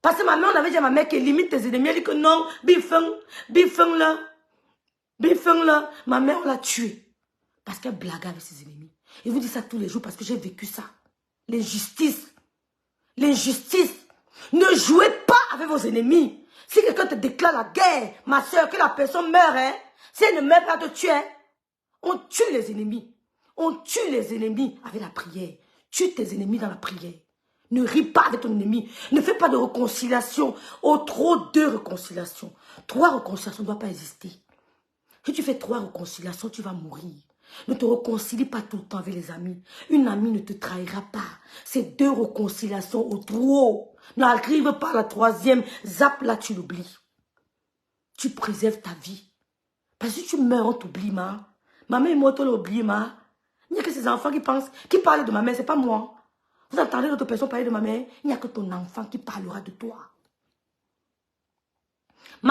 Parce que ma mère, on avait dit à ma mère qu'elle élimine tes ennemis. Elle dit que non, bifeng là. Ma mère, on l'a tuée. Parce qu'elle blague avec ses ennemis. Et vous dites ça tous les jours parce que j'ai vécu ça. L'injustice. L'injustice. Ne jouez pas avec vos ennemis. Si quelqu'un te déclare la guerre, ma soeur, que la personne meurt, hein, si elle ne meurt pas, te tue, hein, on tue les ennemis. On tue les ennemis avec la prière. Tue tes ennemis dans la prière. Ne ris pas avec ton ennemi. Ne fais pas de réconciliation. Au trop de réconciliation. 3 réconciliations ne doivent pas exister. Si tu fais 3 réconciliations, tu vas mourir. Ne te réconcilie pas tout le temps avec les amis. Une amie ne te trahira pas. C'est 2 réconciliations au trop. N'arrive pas à la 3e. Zap là, tu l'oublies. Tu préserves ta vie. Parce que si tu meurs, on t'oublie, ma. Ma mère est morte, on l'oublie, ma. Il n'y a que ces enfants qui parlent de ma mère, c'est pas moi. Vous entendez d'autres personnes parler de ma mère, il n'y a que ton enfant qui parlera de toi. Elle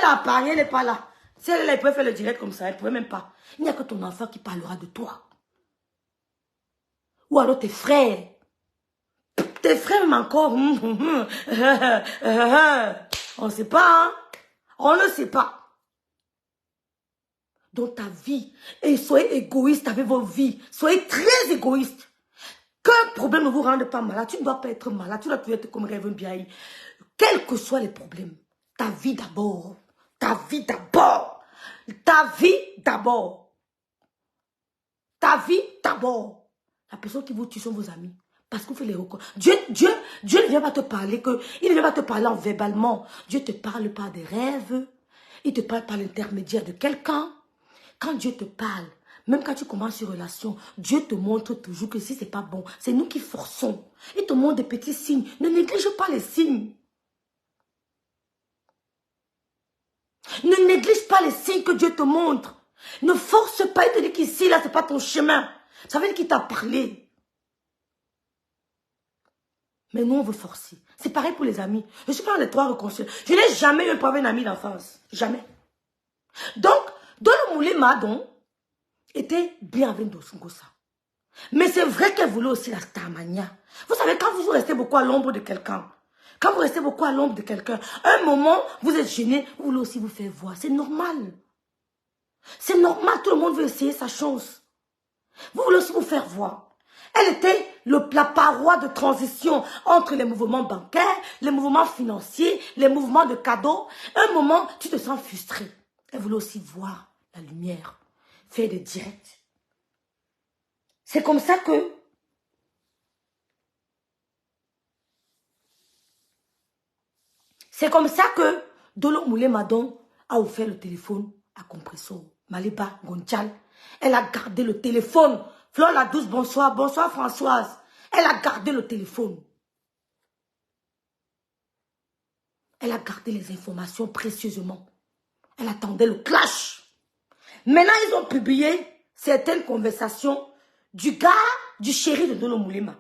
a apparu, elle n'est pas là. Si elle pouvait faire le direct comme ça, elle ne pouvait même pas. Il n'y a que ton enfant qui parlera de toi. Ou alors tes frères. Tes frères même encore. On ne sait pas, hein? On ne sait pas. Dans ta vie. Et soyez égoïste avec vos vies. Soyez très égoïste. Qu'un problème ne vous rende pas malade. Tu ne dois pas être malade. Tu dois toujours être comme Rêve Biaï. Quels que soient les problèmes. Ta vie d'abord. Ta vie d'abord. Ta vie d'abord. Ta vie d'abord. La personne qui vous tue sont vos amis. Parce que vous faites les recours. Dieu ne vient pas te parler il ne vient pas te parler en verbalement. Dieu te parle par des rêves. Il te parle par l'intermédiaire de quelqu'un. Quand Dieu te parle, même quand tu commences une relation, Dieu te montre toujours que si c'est pas bon, c'est nous qui forçons. Il te montre des petits signes. Ne néglige pas les signes. Ne néglige pas les signes que Dieu te montre. Ne force pas et te dire qu'ici, là, c'est pas ton chemin. Ça veut dire qu'il t'a parlé. Mais nous, on veut forcer. C'est pareil pour les amis. Je suis pas dans les 3 réconciliations. Je n'ai jamais eu un problème avec un ami d'enfance. Jamais. Donc, dans le moulin Madon, était bien avec Dosungosa. Mais c'est vrai qu'elle voulait aussi la Starmania. Vous savez, quand vous restez beaucoup à l'ombre de quelqu'un, quand vous restez beaucoup à l'ombre de quelqu'un, un moment, vous êtes gêné, vous voulez aussi vous faire voir. C'est normal. C'est normal, tout le monde veut essayer sa chance. Vous voulez aussi vous faire voir. Elle était la paroi de transition entre les mouvements bancaires, les mouvements financiers, les mouvements de cadeaux. Un moment, tu te sens frustré. Elle voulait aussi voir la lumière, faire des directs. C'est comme ça que C'est comme ça que Dolo Moulé Madon a offert le téléphone à Compresso. Maliba Gonchal. Elle a gardé le téléphone. Flore la douce, bonsoir. Bonsoir Françoise. Elle a gardé le téléphone. Elle a gardé les informations précieusement. Elle attendait le clash. Maintenant, ils ont publié certaines conversations du gars, du chéri de Dolo Moulema.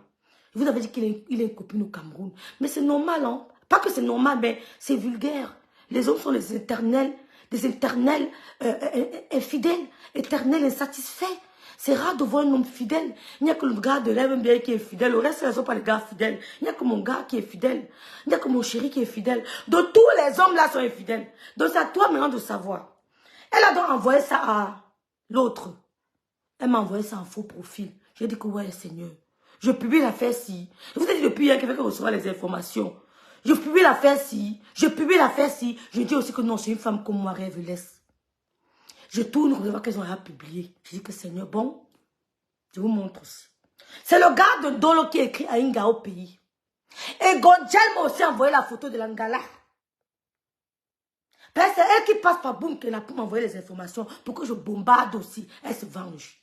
Vous avez dit qu'il est une copine au Cameroun. Mais c'est normal, hein. Pas que c'est normal, mais c'est vulgaire. Les hommes sont des éternels infidèles, éternels insatisfaits. C'est rare de voir un homme fidèle. Il n'y a que le gars de l'MBA qui est fidèle. Le reste, ce ne sont pas les gars fidèles. Il n'y a que mon gars qui est fidèle. Il n'y a que mon chéri qui est fidèle. Donc, tous les hommes là sont infidèles. Donc, c'est à toi maintenant de savoir. Elle a donc envoyé ça à l'autre. Elle m'a envoyé ça en faux profil. J'ai dit que ouais, Seigneur. Je publie l'affaire si. Je vous ai dit depuis hier qu'il fait que recevoir les informations. Je publie l'affaire si. Je publie l'affaire si. Je dis aussi que non, c'est une femme comme moi, rêvelesse. Je tourne pour voir qu'elles ont rien publié. Je dis que Seigneur, bon, je vous montre aussi. C'est le gars de Dolo qui écrit à Inga au pays. Et Gonjel m'a aussi envoyé la photo de l'Angala. C'est elle qui passe par Boum qu'elle a pour m'envoyer les informations pour que je bombarde aussi. Elle se venge.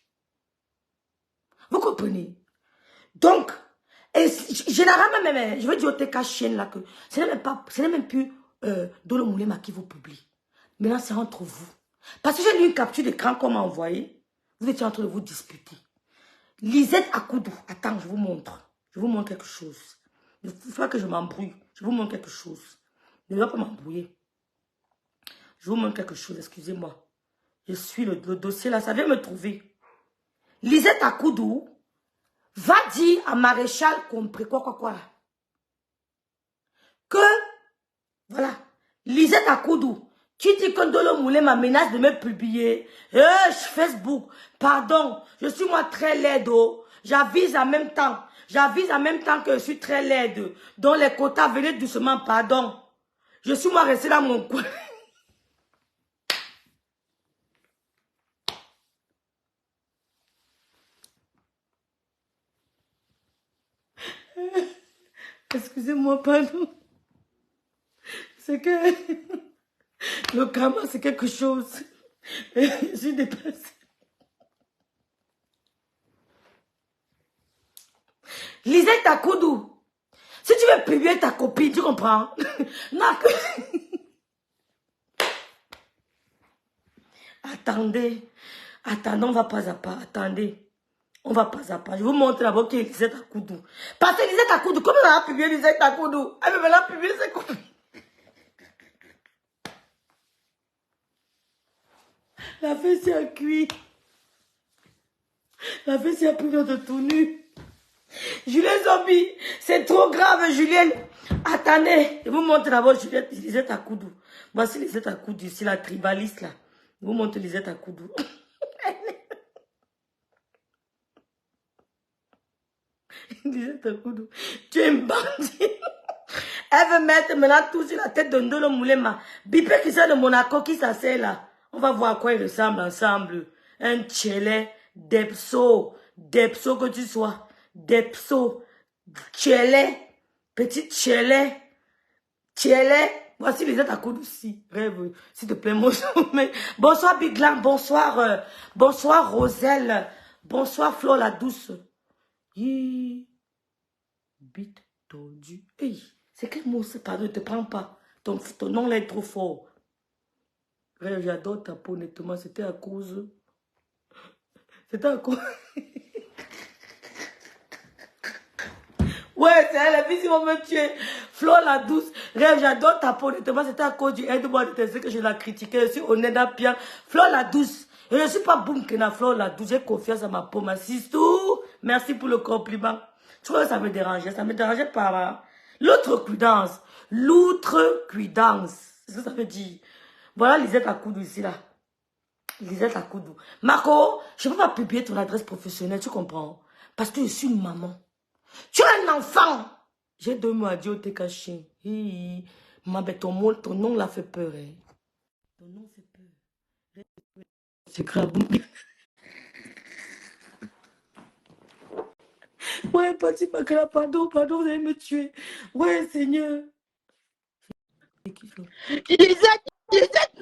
Vous comprenez? Donc, généralement, même, je veux dire au TK chienne là que ce n'est même plus Dolo Moulema qui vous publie. Maintenant, c'est entre vous. Parce que j'ai lu une capture d'écran qu'on m'a envoyée. Vous étiez en train de vous disputer. Lisette Akoudou. Attends, je vous montre. Je vous montre quelque chose. Il faut pas que je m'embrouille. Je vous montre quelque chose. Ne dois pas m'embrouiller. Je vous montre quelque chose, excusez-moi. Je suis le dossier là, ça vient me trouver. Lisette Akoudou va dire à Maréchal Compré, quoi là. Que, voilà, Lisette Akoudou, tu dis que Dolo Moulé ma menace de me publier. Facebook, pardon, je suis moi très laide. Oh. J'avise en même temps. J'avise en même temps que je suis très laide. Donc les quotas, venez doucement, pardon. Je suis moi restée dans mon coin. Excusez-moi, pardon. C'est que le karma, c'est quelque chose. Je suis dépassée. Lisez ta coudou. Si tu veux publier ta copine, tu comprends? Non, Attendez. Attendez, on va pas à pas. Attendez. On va pas à pas. Je vous montre d'abord qui est Lisette Akoudou. Parce que Lisette Akoudou, comment elle a publié Lisette Akoudou? Elle veut maintenant publier ses copines. La fesse est à cuit. La fesse est à plusieurs de tout nu. Julien Zombie, c'est trop grave, Julien. Attendez, je vous montre d'abord Lisette Akoudou. Voici Lisette Akoudou, ici la tribaliste là. Je vous montre Lisette Akoudou. Lisette Akoudou, tu es une bandit. Elle veut mettre maintenant tout sur la tête de Ndolo Moulema. Bipé qui sort de Monaco, qui s'asseye là. On va voir à quoi ils ressemblent ensemble. Un tchelé, depso que tu sois. Depso, tchelé, petit tchelé. Voici les autres à coups aussi. Rêve, s'il te plaît, mon sommet. Bonsoir Biglan, bonsoir, bonsoir Roselle, bonsoir Flore la douce. Bite tordue. Hey, c'est quel mot c'est? Pardon, ne te prends pas. Ton nom là est trop fort. Rêve, j'adore ta peau, honnêtement. C'était à cause. C'était à cause. Ouais, c'est elle, la fille, ils vont me tuer. Flore la douce. Rêve, j'adore ta peau, honnêtement. C'était à cause du aide-moi de te que je la critiquais. Je suis honnête à bien. Flore la douce. Je ne suis pas boum que na Flore la douce. J'ai confiance à ma peau, ma sistou. Merci pour le compliment. Tu vois, ça me dérangeait. Ça me dérangeait par l'outrecuidance. L'outrecuidance. C'est ce que ça veut dire. Voilà Lisette Akoudou ici, là. Lisette Akoudou. Marco, je ne peux pas publier ton adresse professionnelle, tu comprends? Parce que je suis une maman. Tu es un enfant. J'ai 2 mots à dire au TK. Ton nom l'a fait peur. Hein. Ton nom fait peur. C'est grave. Ouais, Pati Bakala, pardon, vous allez me tuer. Ouais, Seigneur.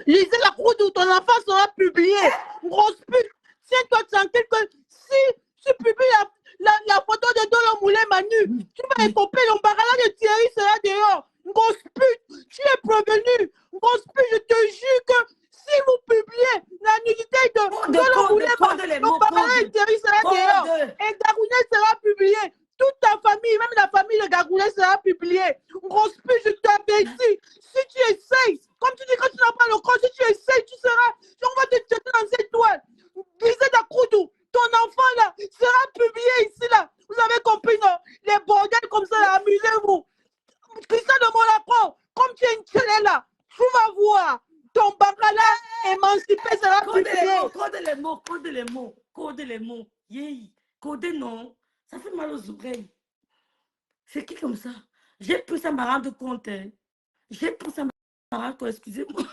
Lisez la cour où ton enfant sera publié. Grosse pute. Tiens-toi tranquille que si tu publies la photo de Dolo Moulin Manu, tu vas écoper l'embarras de Thierry sera dehors. Grosse pute, tu es prévenu. Grosse pute, je te jure que si vous publiez la nudité de Dolo Moulin Manu, l'embarras de Thierry sera dehors. Et Garounet sera publié. Toute ta famille, même la famille de Garounet sera publiée. Grosse pute, je t'avertis. Si tu essayes, comme tu dis que tu n'as pas le corps, si tu essayes, tu seras, on va te jeter dans cette toile. Lisez ta Koudou, ton enfant là sera publié ici là. Vous avez compris, non? Les bordels comme ça, là, amusez-vous. Christian de Monaco, comme tu es une télé là, tu vas voir. Ton bacala émancipé sera publié. Code les mots. Yeah. Code non. Ça fait mal aux oreilles. C'est qui comme ça? J'ai pu ça me rendre compte. Hein. J'ai pu ça me rendre compte, excusez-moi.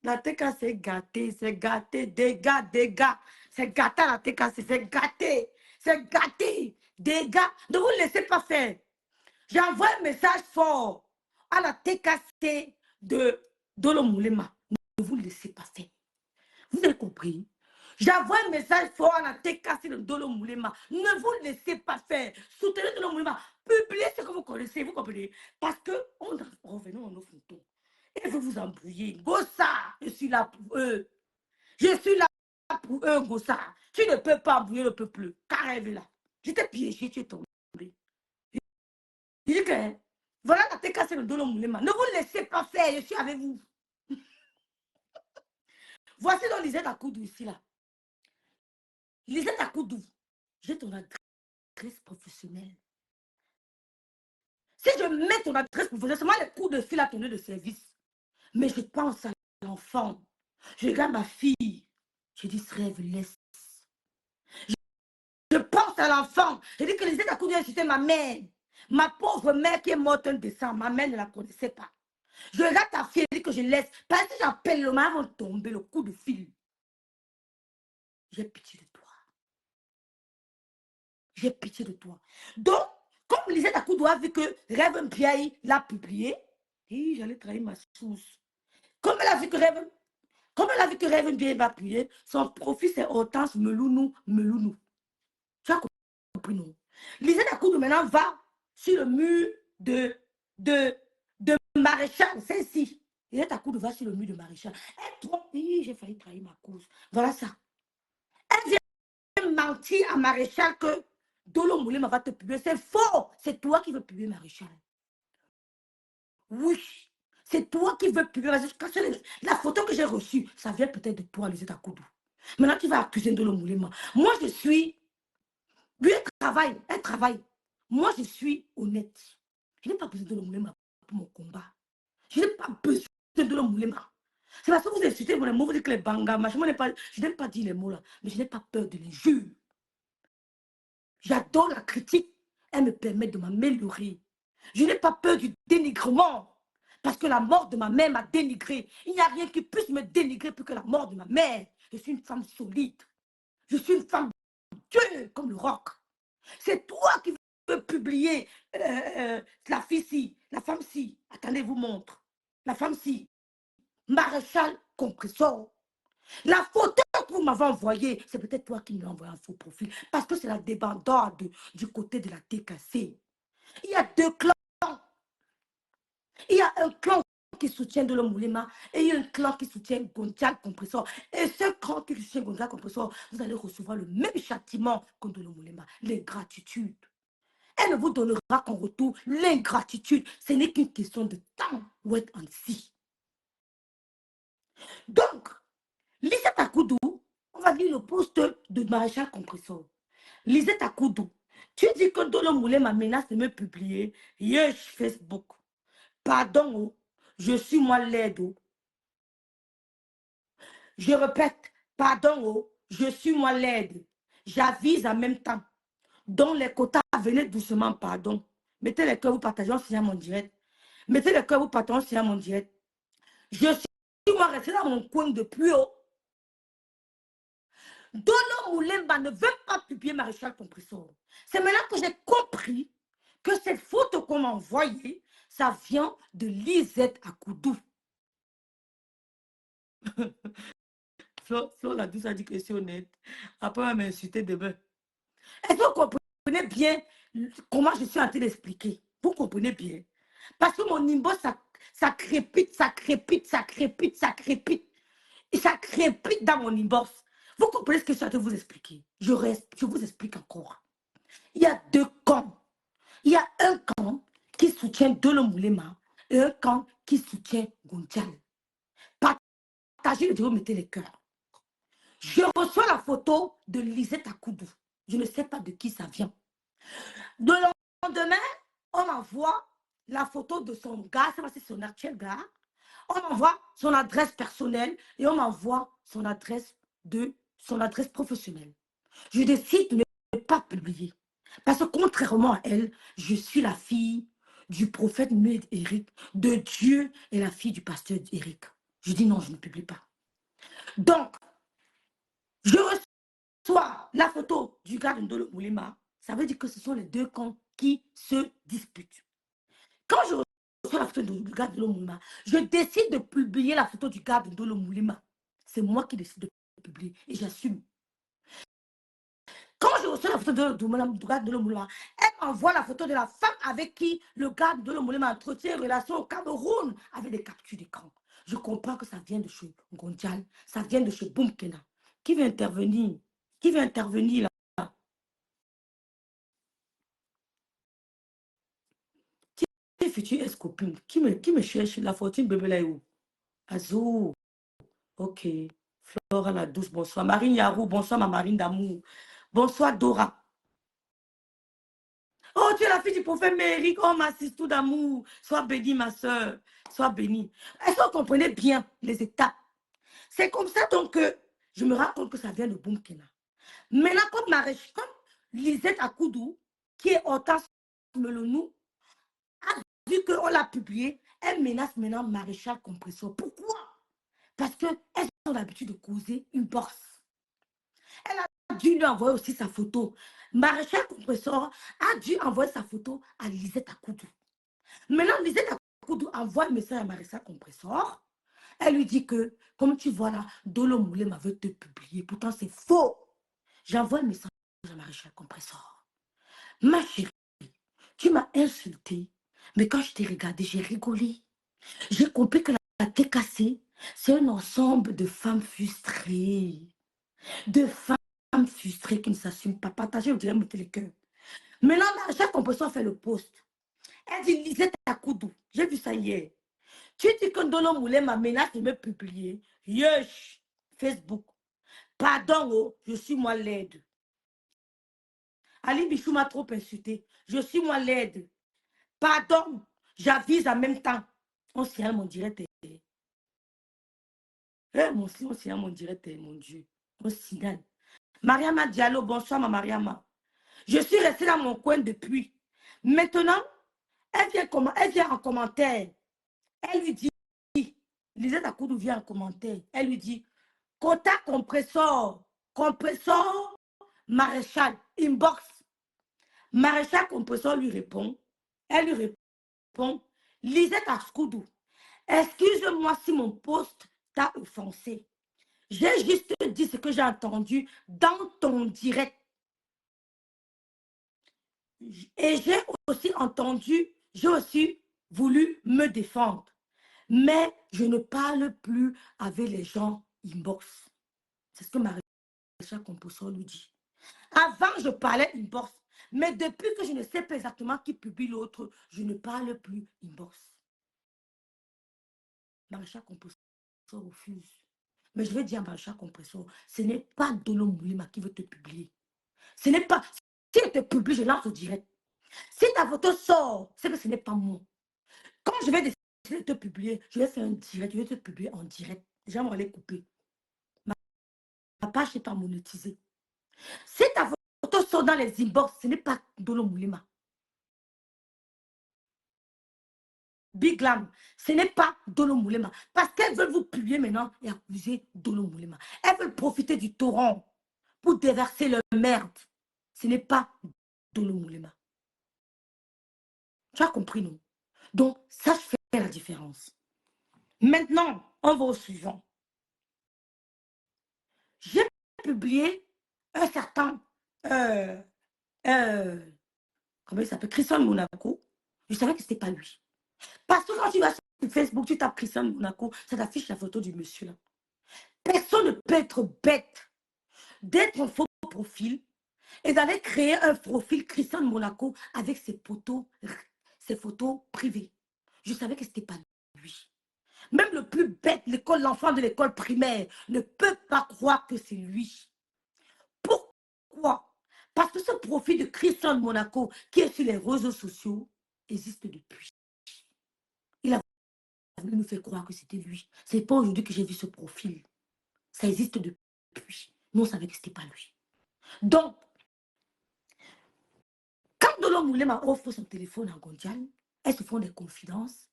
La TK, c'est gâté, dégâts. C'est gâté la TK, c'est gâté, dégâts. Ne vous laissez pas faire. J'envoie un message fort à la TKC de Dolo Moulema. Ne vous laissez pas faire. Vous avez compris? J'envoie un message fort à la TKC de Dolo Moulema. Ne vous laissez pas faire. Soutenez Dolo Moulema. Publiez ce que vous connaissez, vous comprenez? Parce que, revenons à nos photos. Et vous vous embrouillez. Gossa, je suis là pour eux. Je suis là pour eux, Gossa. Tu ne peux pas embrouiller le peuple. Carré là. J'étais piégé, tu es tombé. Je dis que, voilà la TKC de Dolo Moulema. Ne vous laissez pas faire, je suis avec vous. Voici donc Lisette Akoudou ici, là. Lisette Akoudou, j'ai ton adresse professionnelle. Si je mets ton adresse professionnelle, c'est moi les coups de fil à tourner de service. Mais je pense à l'enfant. Je regarde ma fille. Je dis, ce rêve, laisse. Je pense à l'enfant. Je dis que Lisette Akoudou a insulté ma mère. Ma pauvre mère qui est morte un décembre. Ma mère ne la connaissait pas. Je regarde ta fille, je dis que je laisse. Parce que j'appelle le mari, vont tomber le coup de fil. J'ai pitié de toi. J'ai pitié de toi. Donc, comme Lisette Akoudou a vu que Rêve Mpiaï l'a publié, et j'allais trahir ma source. Comme elle a vu que Rêve Mpiaï va publier, son profil c'est Hortense Melounou. Tu as compris, non? Lisette Akoudou maintenant va sur le mur de Maréchal. C'est ici. Lisette Akoudou va sur le mur de Maréchal. Elle trompe. J'ai failli trahir ma cause. Voilà ça. Elle vient mentir à Maréchal que Dolo Moulema va te publier. C'est faux. C'est toi qui veux publier Maréchal. Oui. C'est toi qui veux publier. La photo que j'ai reçue, ça vient peut-être de toi, Lisette Akoudou. Maintenant, tu vas accuser Dolo Moulema. Moi, je suis... Lui, elle travaille. Moi, je suis honnête. Je n'ai pas besoin de Dolo Moulema pour mon combat. Je n'ai pas besoin de Dolo Moulema. C'est parce que vous insultez mon amour, vous dites que les bangas, je n'aime pas dire les mots là, mais je n'ai pas peur de les juger. J'adore la critique. Elle me permet de m'améliorer. Je n'ai pas peur du dénigrement. Parce que la mort de ma mère m'a dénigré. Il n'y a rien qui puisse me dénigrer plus que la mort de ma mère. Je suis une femme solide. Je suis une femme dure comme le roc. C'est toi qui veux publier la fille-ci, la femme-ci. Attendez, vous montre. La femme-ci. Maréchal Compressor. La photo que vous m'avez envoyée, c'est peut-être toi qui me l'as envoyé en faux profil. Parce que c'est la débandade du côté de la TKC. Il y a deux clans. Il y a un clan qui soutient Dolo Moulema et il y a un clan qui soutient Gontial Compressor. Et ce clan qui soutient Gontial Compressor, vous allez recevoir le même châtiment que Dolo Moulema, l'ingratitude. Elle ne vous donnera qu'en retour l'ingratitude. Ce n'est qu'une question de temps. Wait and see. Donc, Lisette Akoudou, on va lire le poste de Maréchal Compressor. Lisette Akoudou, tu dis que Dolo Moulema menace de me publier. Yes, Facebook. Pardon, oh, je suis moi l'aide. Oh. Je répète, pardon, oh, je suis moi l'aide. J'avise en même temps. Donc les quotas, venez doucement, pardon. Mettez les cœurs, vous partagez, on signe mon direct. Mettez les cœurs, vous partagez, on signe mon direct. Je suis moi resté dans mon coin depuis haut. Dolo Moulema ne veut pas publier Maréchal Compressor. C'est maintenant que j'ai compris que cette photo qu'on m'a envoyée, ça vient de Lisette Akoudou. Flo la douce a dit que c'est honnête. Après, elle m'a insulté demain. Est-ce que vous comprenez bien comment je suis en train d'expliquer? Vous comprenez bien? Parce que mon inbox, ça crépite, ça crépite, ça crépite, ça crépite. Et ça crépite dans mon inbox. Vous comprenez ce que je suis en train de vous expliquer? Je vous explique encore. Il y a deux camps. Il y a un camp qui soutient Dolo Moulema et un camp qui soutient Gontial. Partagez le vidéo, mettez les cœurs. Je reçois la photo de Lisette Akoudou. Je ne sais pas de qui ça vient. Le lendemain, on m'envoie la photo de son gars, c'est son actuel gars. On m'envoie son adresse personnelle et on m'envoie son adresse professionnelle. Je décide de ne pas publier. Parce que contrairement à elle, je suis la fille du prophète Mohamed Eric, de Dieu et la fille du pasteur Eric. Je dis non, je ne publie pas. Donc, je reçois la photo du gars de Ndolo Moulema. Ça veut dire que ce sont les deux camps qui se disputent. Quand je reçois la photo du gars de Ndolo Moulema, je décide de publier la photo du gars de Ndolo Moulema. C'est moi qui décide de publier et j'assume. Quand je reçois la photo du gars de Ndolo Moulema, elle m'envoie la photo de la femme avec qui le gars de Ndolo Moulema entretient une relation au Cameroun avec des captures d'écran. Je comprends que ça vient de chez Ngondial, ça vient de chez Boumkena. Qui veut intervenir? Qui veut intervenir là? Qui est futur ex-copine? Qui me cherche? La fortune bébé là est où? Azou. Ok. Flora la douce, bonsoir. Marine Yarou, bonsoir ma Marine d'amour. Bonsoir Dora. Oh, tu es la fille du prophète Méric. Oh, ma tout d'amour. Sois bénie, ma soeur. Sois bénie. Est-ce que vous comprenez bien les étapes? C'est comme ça donc que je me rends compte que ça vient de Boumkena. Maintenant, comme Lisette Akoudou, qui est Hortense Melonou, a vu qu'on l'a publié, elle menace maintenant Maréchal Compresseur. Pourquoi? Parce qu'elles ont l'habitude de causer une bourse. Elle a dû lui envoyer aussi sa photo. Maréchal Compresseur a dû envoyer sa photo à Lisette Akoudou. Maintenant, Lisette Akoudou envoie un message à Maréchal Compresseur. Elle lui dit que, comme tu vois là, Dolo Moulema veut te publier. Pourtant, c'est faux. J'envoie un message à Maréchal Compresseur. Ma chérie, tu m'as insulté. Mais quand je t'ai regardé, j'ai rigolé. J'ai compris que la tête cassée, c'est un ensemble de femmes frustrées. De femmes frustrées qui ne s'assument pas. Partagez, vous direz, mettez les cœurs. Maintenant, Maréchal Compresseur fait le post. Elle dit, Lisette Akoudou. J'ai vu ça hier. Tu dis que Ndolo Moulema menace de me publier. Yesh, Facebook. Pardon, oh, je suis moi laide. Ali Bichou m'a trop insulté. Je suis moi laide. Pardon, j'avise en même temps. On signale mon direct. On signale mon direct, mon Dieu. On signale. Mariama Diallo, bonsoir ma Mariama. Je suis restée dans mon coin depuis. Maintenant, elle vient en commentaire. Elle lui dit, Lisette Akoudou vient en commentaire. Elle lui dit, quota compresseur, maréchal, inbox. Maréchal compresseur lui répond. Elle lui répond, Lisette Akoudou, excuse-moi si mon poste t'a offensé. J'ai juste dit ce que j'ai entendu dans ton direct. Et j'ai aussi voulu me défendre. Mais je ne parle plus avec les gens inbox. C'est ce que Maréchal Compresseur lui dit. Avant, je parlais inbox. Mais depuis que je ne sais pas exactement qui publie l'autre, je ne parle plus inbox. Maréchal Compresseur refuse. Mais je vais dire à Maréchal Compresseur, ce n'est pas Dolo Moulema qui veut te publier. Ce n'est pas... Si elle te publie, je lance au direct. Si ta photo sort, c'est que ce n'est pas moi. Quand je vais décider de te publier, je vais faire un direct, je vais te publier en direct. Déjà, on va les couper. Ma page n'est pas monétisée. Si ta photo sort dans les inbox, ce n'est pas Dolo Moulema. Big Lam, ce n'est pas Dolo Moulema. Parce qu'elles veulent vous publier maintenant et accuser Dolo Moulema. Elles veulent profiter du torrent pour déverser leur merde. Ce n'est pas Dolo Moulema. Tu as compris, non? Donc, ça fait la différence. Maintenant, on va au suivant. J'ai publié un certain, euh, comment il s'appelle, Christian Monaco. Je savais que ce n'était pas lui. Parce que quand tu vas sur Facebook, tu tapes Christian Monaco, ça t'affiche la photo du monsieur là. Personne ne peut être bête d'être en faux profil et d'aller créer un profil Christian Monaco avec ses photos privées. Je savais que ce n'était pas lui. Même le plus bête, l'enfant de l'école primaire ne peut pas croire que c'est lui. Pourquoi? Parce que ce profil de Christian Monaco qui est sur les réseaux sociaux existe depuis. Il a voulu nous faire croire que c'était lui. Ce n'est pas aujourd'hui que j'ai vu ce profil. Ça existe depuis. Nous, on savait que ce n'était pas lui. Donc, quand Dolo Moulema offre son téléphone à Gondial, elles se font des confidences.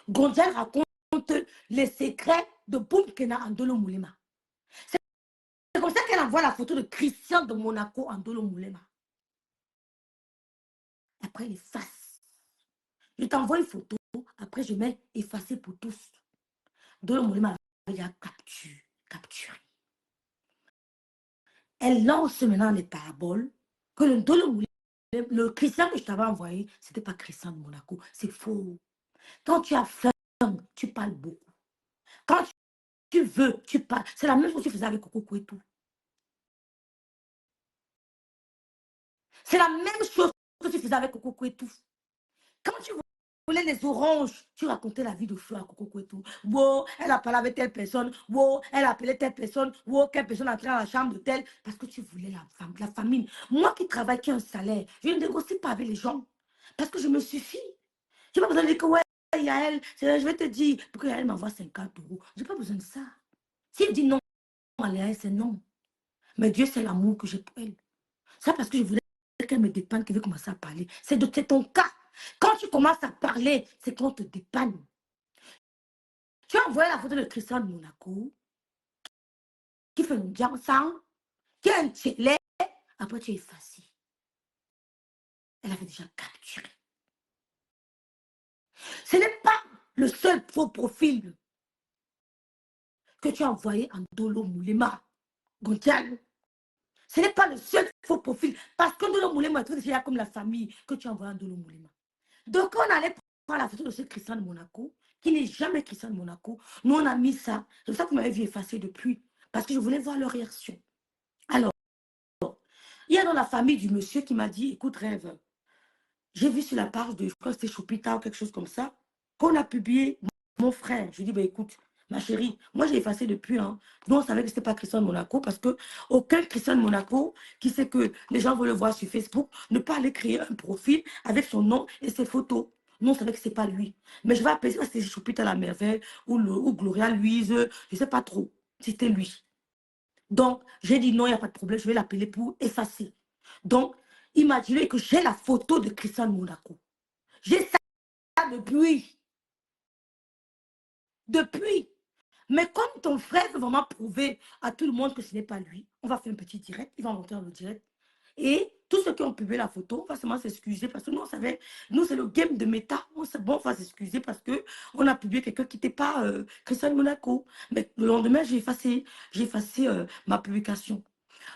Gondial raconte les secrets de Boumkena en Dolo Moulema. C'est comme ça qu'elle envoie la photo de Christian de Monaco en Dolo Moulema. Après, elle efface. Je t'envoie une photo. Après, je mets effacer pour tous. Dolo Moulema a capturé. Elle lance maintenant les paraboles que le Dolo Moulema, le Christian que je t'avais envoyé, ce n'était pas Christian de Monaco. C'est faux. Quand tu as faim, tu parles beaucoup. Quand tu veux, tu parles. C'est la même chose que tu faisais avec Coco Kouetou. C'est la même chose que tu faisais avec Coco Kouetou. Quand tu voulais les oranges, tu racontais la vie de feu à Coco Kouetou. Wow, elle a parlé avec telle personne. Wow, elle a appelé telle personne. Wow, quelle personne a entré dans la chambre de telle. Parce que tu voulais la famine. Moi qui travaille, qui ai un salaire, je ne négocie pas avec les gens. Parce que je me suffis. Je n'ai pas besoin de dire que ouais, Yael, je vais te dire, pour que Yael m'envoie 50 €. Je n'ai pas besoin de ça. S'il dit non à Yael, c'est non. Mais Dieu, c'est l'amour que j'ai pour elle. Ça parce que je voulais qu'elle me dépanne, qu'elle veut commencer à parler. C'est ton cas. Quand tu commences à parler, c'est qu'on te dépanne. Tu as envoyé la photo de Christian de Monaco, qui fait un sang, qui a un tchelé, après tu es effacé. Elle avait déjà capturé. Ce n'est pas le seul faux profil que tu as envoyé en Dolo Moulema, Gontial. Ce n'est pas le seul faux profil, parce que Dolo Moulema est déjà comme la famille que tu as envoyé en Dolo Moulema. Donc, on allait prendre la photo de ce Christian de Monaco, qui n'est jamais Christian de Monaco. Nous, on a mis ça. C'est pour ça que vous m'avez vu effacer depuis. Parce que je voulais voir leur réaction. Alors, il y a dans la famille du monsieur qui m'a dit, écoute, Rêve, j'ai vu sur la page de, je crois que c'était Choupita ou quelque chose comme ça, qu'on a publié mon frère. Je lui dis, bah, écoute, ma chérie, moi j'ai effacé depuis. Hein. Nous, on savait que ce n'était pas Christian de Monaco parce qu'aucun Christian de Monaco qui sait que les gens veulent le voir sur Facebook ne peut aller créer un profil avec son nom et ses photos. Nous, on savait que ce n'était pas lui. Mais je vais appeler ça, c'était Choupita la merveille ou Gloria Louise, je ne sais pas trop. C'était lui. Donc, j'ai dit non, il n'y a pas de problème, je vais l'appeler pour effacer. Donc, imaginez que j'ai la photo de Christian de Monaco. J'ai ça depuis. Depuis. Mais comme ton frère veut vraiment prouver à tout le monde que ce n'est pas lui, on va faire un petit direct, il va monter dans le direct. Et tous ceux qui ont publié la photo, on va seulement s'excuser parce que nous, on savait, nous, c'est le game de méta. On va s'excuser parce qu'on a publié quelqu'un qui n'était pas Christian de Monaco. Mais le lendemain, j'ai effacé ma publication.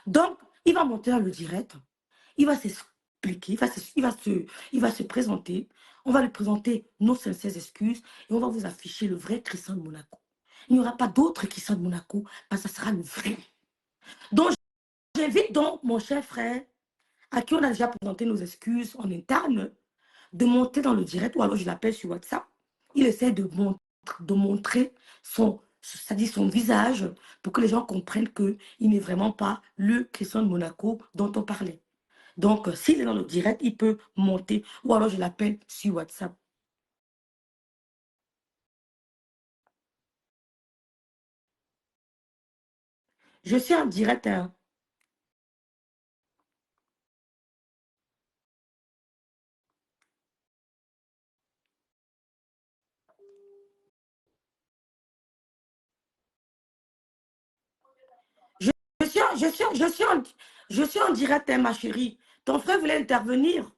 Donc, il va monter dans le direct, il va s'expliquer, il va se présenter. On va lui présenter nos sincères excuses et on va vous afficher le vrai Christian de Monaco. Il n'y aura pas d'autre Christian de Monaco, parce que ça sera le vrai. Donc, j'invite donc mon cher frère, à qui on a déjà présenté nos excuses en interne, de monter dans le direct, ou alors je l'appelle sur WhatsApp. Il essaie de montrer c'est-à-dire son visage, pour que les gens comprennent qu'il n'est vraiment pas le Christian de Monaco dont on parlait. Donc, s'il est dans le direct, il peut monter, ou alors je l'appelle sur WhatsApp. Je suis en direct. Hein. Je suis en direct, hein, ma chérie. Ton frère voulait intervenir.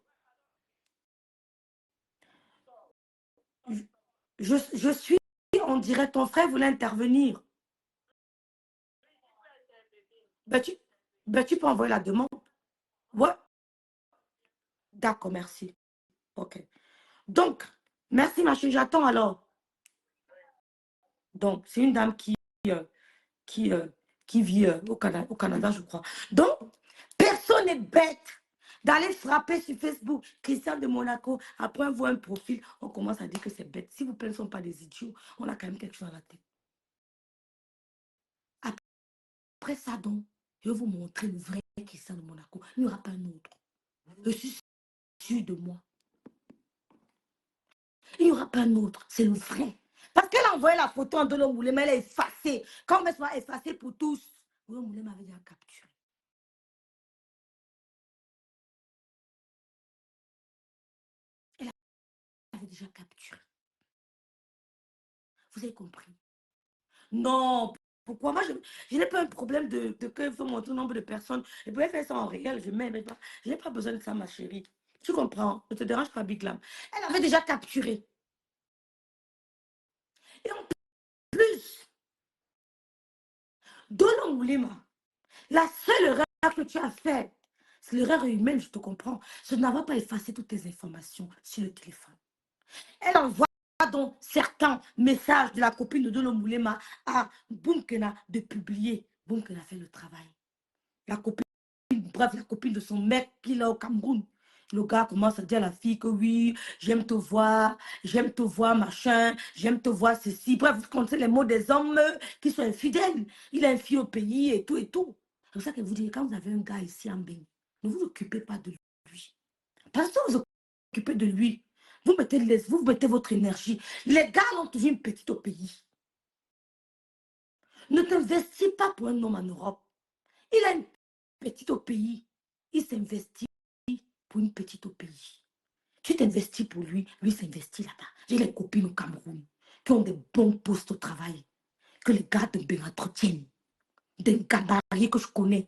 je suis en direct. Ton frère voulait intervenir. Ben, tu peux envoyer la demande. Ouais. D'accord, merci. OK. Donc, merci, ma chérie. J'attends alors. Donc, c'est une dame euh, qui, euh, qui vit au Canada, je crois. Donc, personne n'est bête d'aller frapper sur Facebook Christian de Monaco. Après, on voit un profil, on commence à dire que c'est bête. Si vous ne sont pas des idiots, on a quand même quelque chose dans la tête. Après ça, donc, je vais vous montrer le vrai Christian de Monaco. Il n'y aura pas un autre. Je suis sûre de moi. Il n'y aura pas un autre. C'est le vrai. Parce qu'elle a envoyé la photo en Dolo Moulema, elle est effacée. Quand elle soit effacée pour tous, Dolo Moulema avait déjà capturé. Elle avait déjà capturé. Vous avez compris? Non. Pourquoi? Moi, je n'ai pas un problème de qu'il faut montrer le nombre de personnes. Je pouvais faire ça en réel. Je n'ai pas besoin de ça, ma chérie. Tu comprends? Ne te dérange pas, Big Lam. Elle avait déjà capturé. Et en plus, Dolo Moulema, la seule erreur que tu as faite, c'est l'erreur humaine, je te comprends. Je n'avais pas effacé toutes tes informations sur le téléphone. Elle envoie donc certains messages de la copine de Dolo Moulema à Boumkena de publier. Boumkena fait le travail. La copine, bref, la copine de son mec qui est au Cameroun. Le gars commence à dire à la fille que oui, j'aime te voir, machin, j'aime te voir ceci. Bref, vous connaissez les mots des hommes qui sont infidèles. Il est infidèle au pays et tout et tout. C'est pour ça que vous dites, quand vous avez un gars ici en Bénin, ne vous occupez pas de lui. Parce que vous vous occupez de lui, vous mettez votre énergie. Les gars ont toujours une petite au pays. Ne t'investis pas pour un homme en Europe. Il a une petite au pays. Il s'investit pour une petite au pays. Tu t'investis pour lui, lui s'investit là-bas. J'ai les copines au Cameroun qui ont des bons postes au travail, que les gars de Ben entretiennent. Des gars mariés que je connais.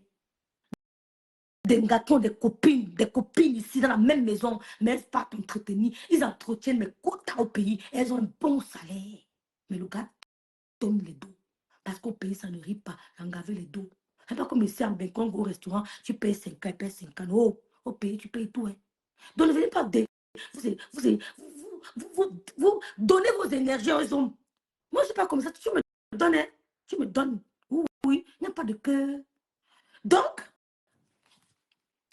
Des gars qui ont des copines ici dans la même maison, mais elles ne pas t'entretenir. Ils entretiennent mes quotas au pays. Elles ont un bon salaire. Mais le gars donne les dos. Parce qu'au pays, ça ne rit pas. Engaver les dos. C'est pas comme ici en Bangkok au restaurant, tu payes 5 ans, tu payes 5 ans. Oh, au pays, tu payes tout. Hein. Donc ne venez pas vous donnez vos énergies aux hommes. Moi, je ne suis pas comme ça. Tu me donnes. Hein. Tu me donnes. Oui, il n'y a pas de cœur. Donc,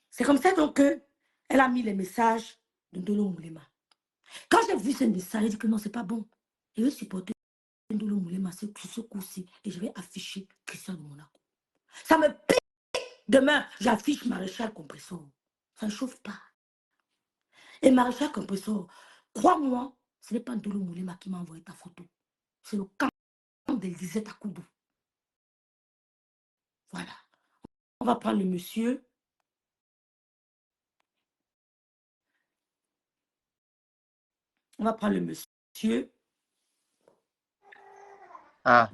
c'est comme ça donc qu'elle a mis les messages de Dolo Moulema. Quand j'ai vu ces messages, j'ai dit que non, c'est pas bon. Je vais supporter Dolo Moulema sur ce coup-ci et je vais afficher Christian de Monaco. Ça me pique. Demain, j'affiche Maréchal Compressor. Ça ne chauffe pas. Et Maréchal Compressor, crois-moi, ce n'est pas Dolo Moulema qui m'a envoyé ta photo. C'est le camp d'Élysée Takoudou. Voilà. On va prendre le monsieur. On va prendre le monsieur. Ah.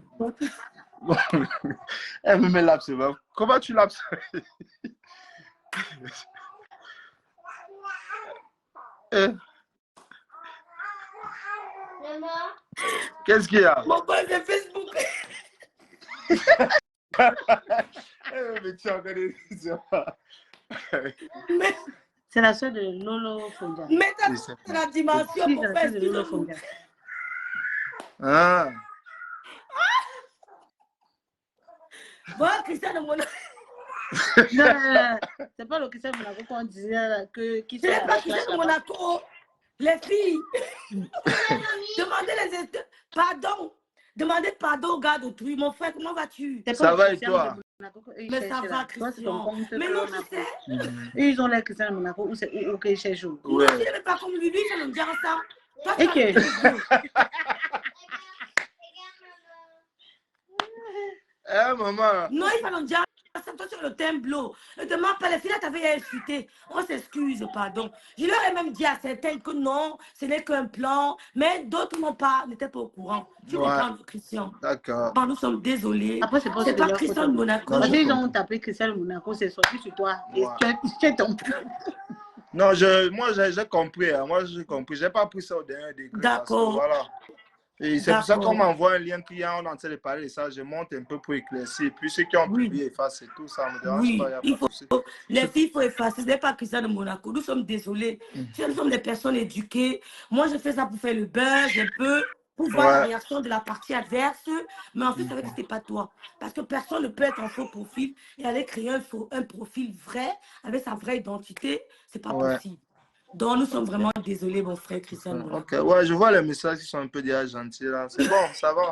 Elle me met l'absolu. Comment tu l'absolu? Qu'est-ce qu'il y a? Mon boy de Facebook. Mais tu as regardé. C'est la soeur de Lolo Fondia. Mais c'est la dimension Oui, pour c'est la faire soeur de Lolo Fondia. Ah. Voilà, Christian de Monaco. Non, c'est pas le Christian de Monaco qu'on disait là, qui Ce n'est pas Christian de Monaco. Les filles. Demandez pardon au gars d'autrui. Mon frère, comment vas-tu? Ça va et toi? Mais ça va, Christian. Mais non, tu sais. Ils ont l'air Christian de Monaco ou c'est où qu'ils cherchent. Non, tu n'es pas comme lui, ça nous dit ça. Toi, Et que Eh, maman. non, il va nous dire ça, toi sur le tableau. Ne demande pas, les filles, t'avais insulté. On s'excuse, pardon. Je leur ai même dit à certains que non, ce n'est qu'un plan, mais d'autres n'étaient pas au courant. Tu comprends, Christian? D'accord. Bon, nous sommes désolés. après, c'est pas Christian de Monaco. Parce qu'ils ont tapé Christian de Monaco, c'est sorti sur toi. Et tu es tombé. Non, moi, j'ai compris. Hein. Moi, j'ai compris. J'ai pas pris ça au dernier degré parce que D'accord, voilà. Et c'est pour ça qu'on d'accord. m'envoie un lien client, on est en train de parler de ça. Je monte un peu pour éclaircir. Puis ceux qui ont Oui, publié effacent, c'est tout. Ça ne me dérange pas, il oui. n'y a Il pas de faut, souci. les filles, il faut effacer. Ce n'est pas Christian de Monaco. Nous sommes désolés. Nous sommes des personnes éduquées. Moi, je fais ça pour faire le buzz, un peu, pour voir la Ouais. réaction de la partie adverse. Mais en fait, c'est vrai que ce n'était pas toi. Parce que personne ne peut être en faux profil et aller créer un profil vrai, avec sa vraie identité. Ce n'est pas Ouais. possible. Donc, nous sommes vraiment désolés, mon frère Christian de Ok, Monaco. ouais, je vois les messages qui sont un peu déjà gentils là. C'est bon, ça va.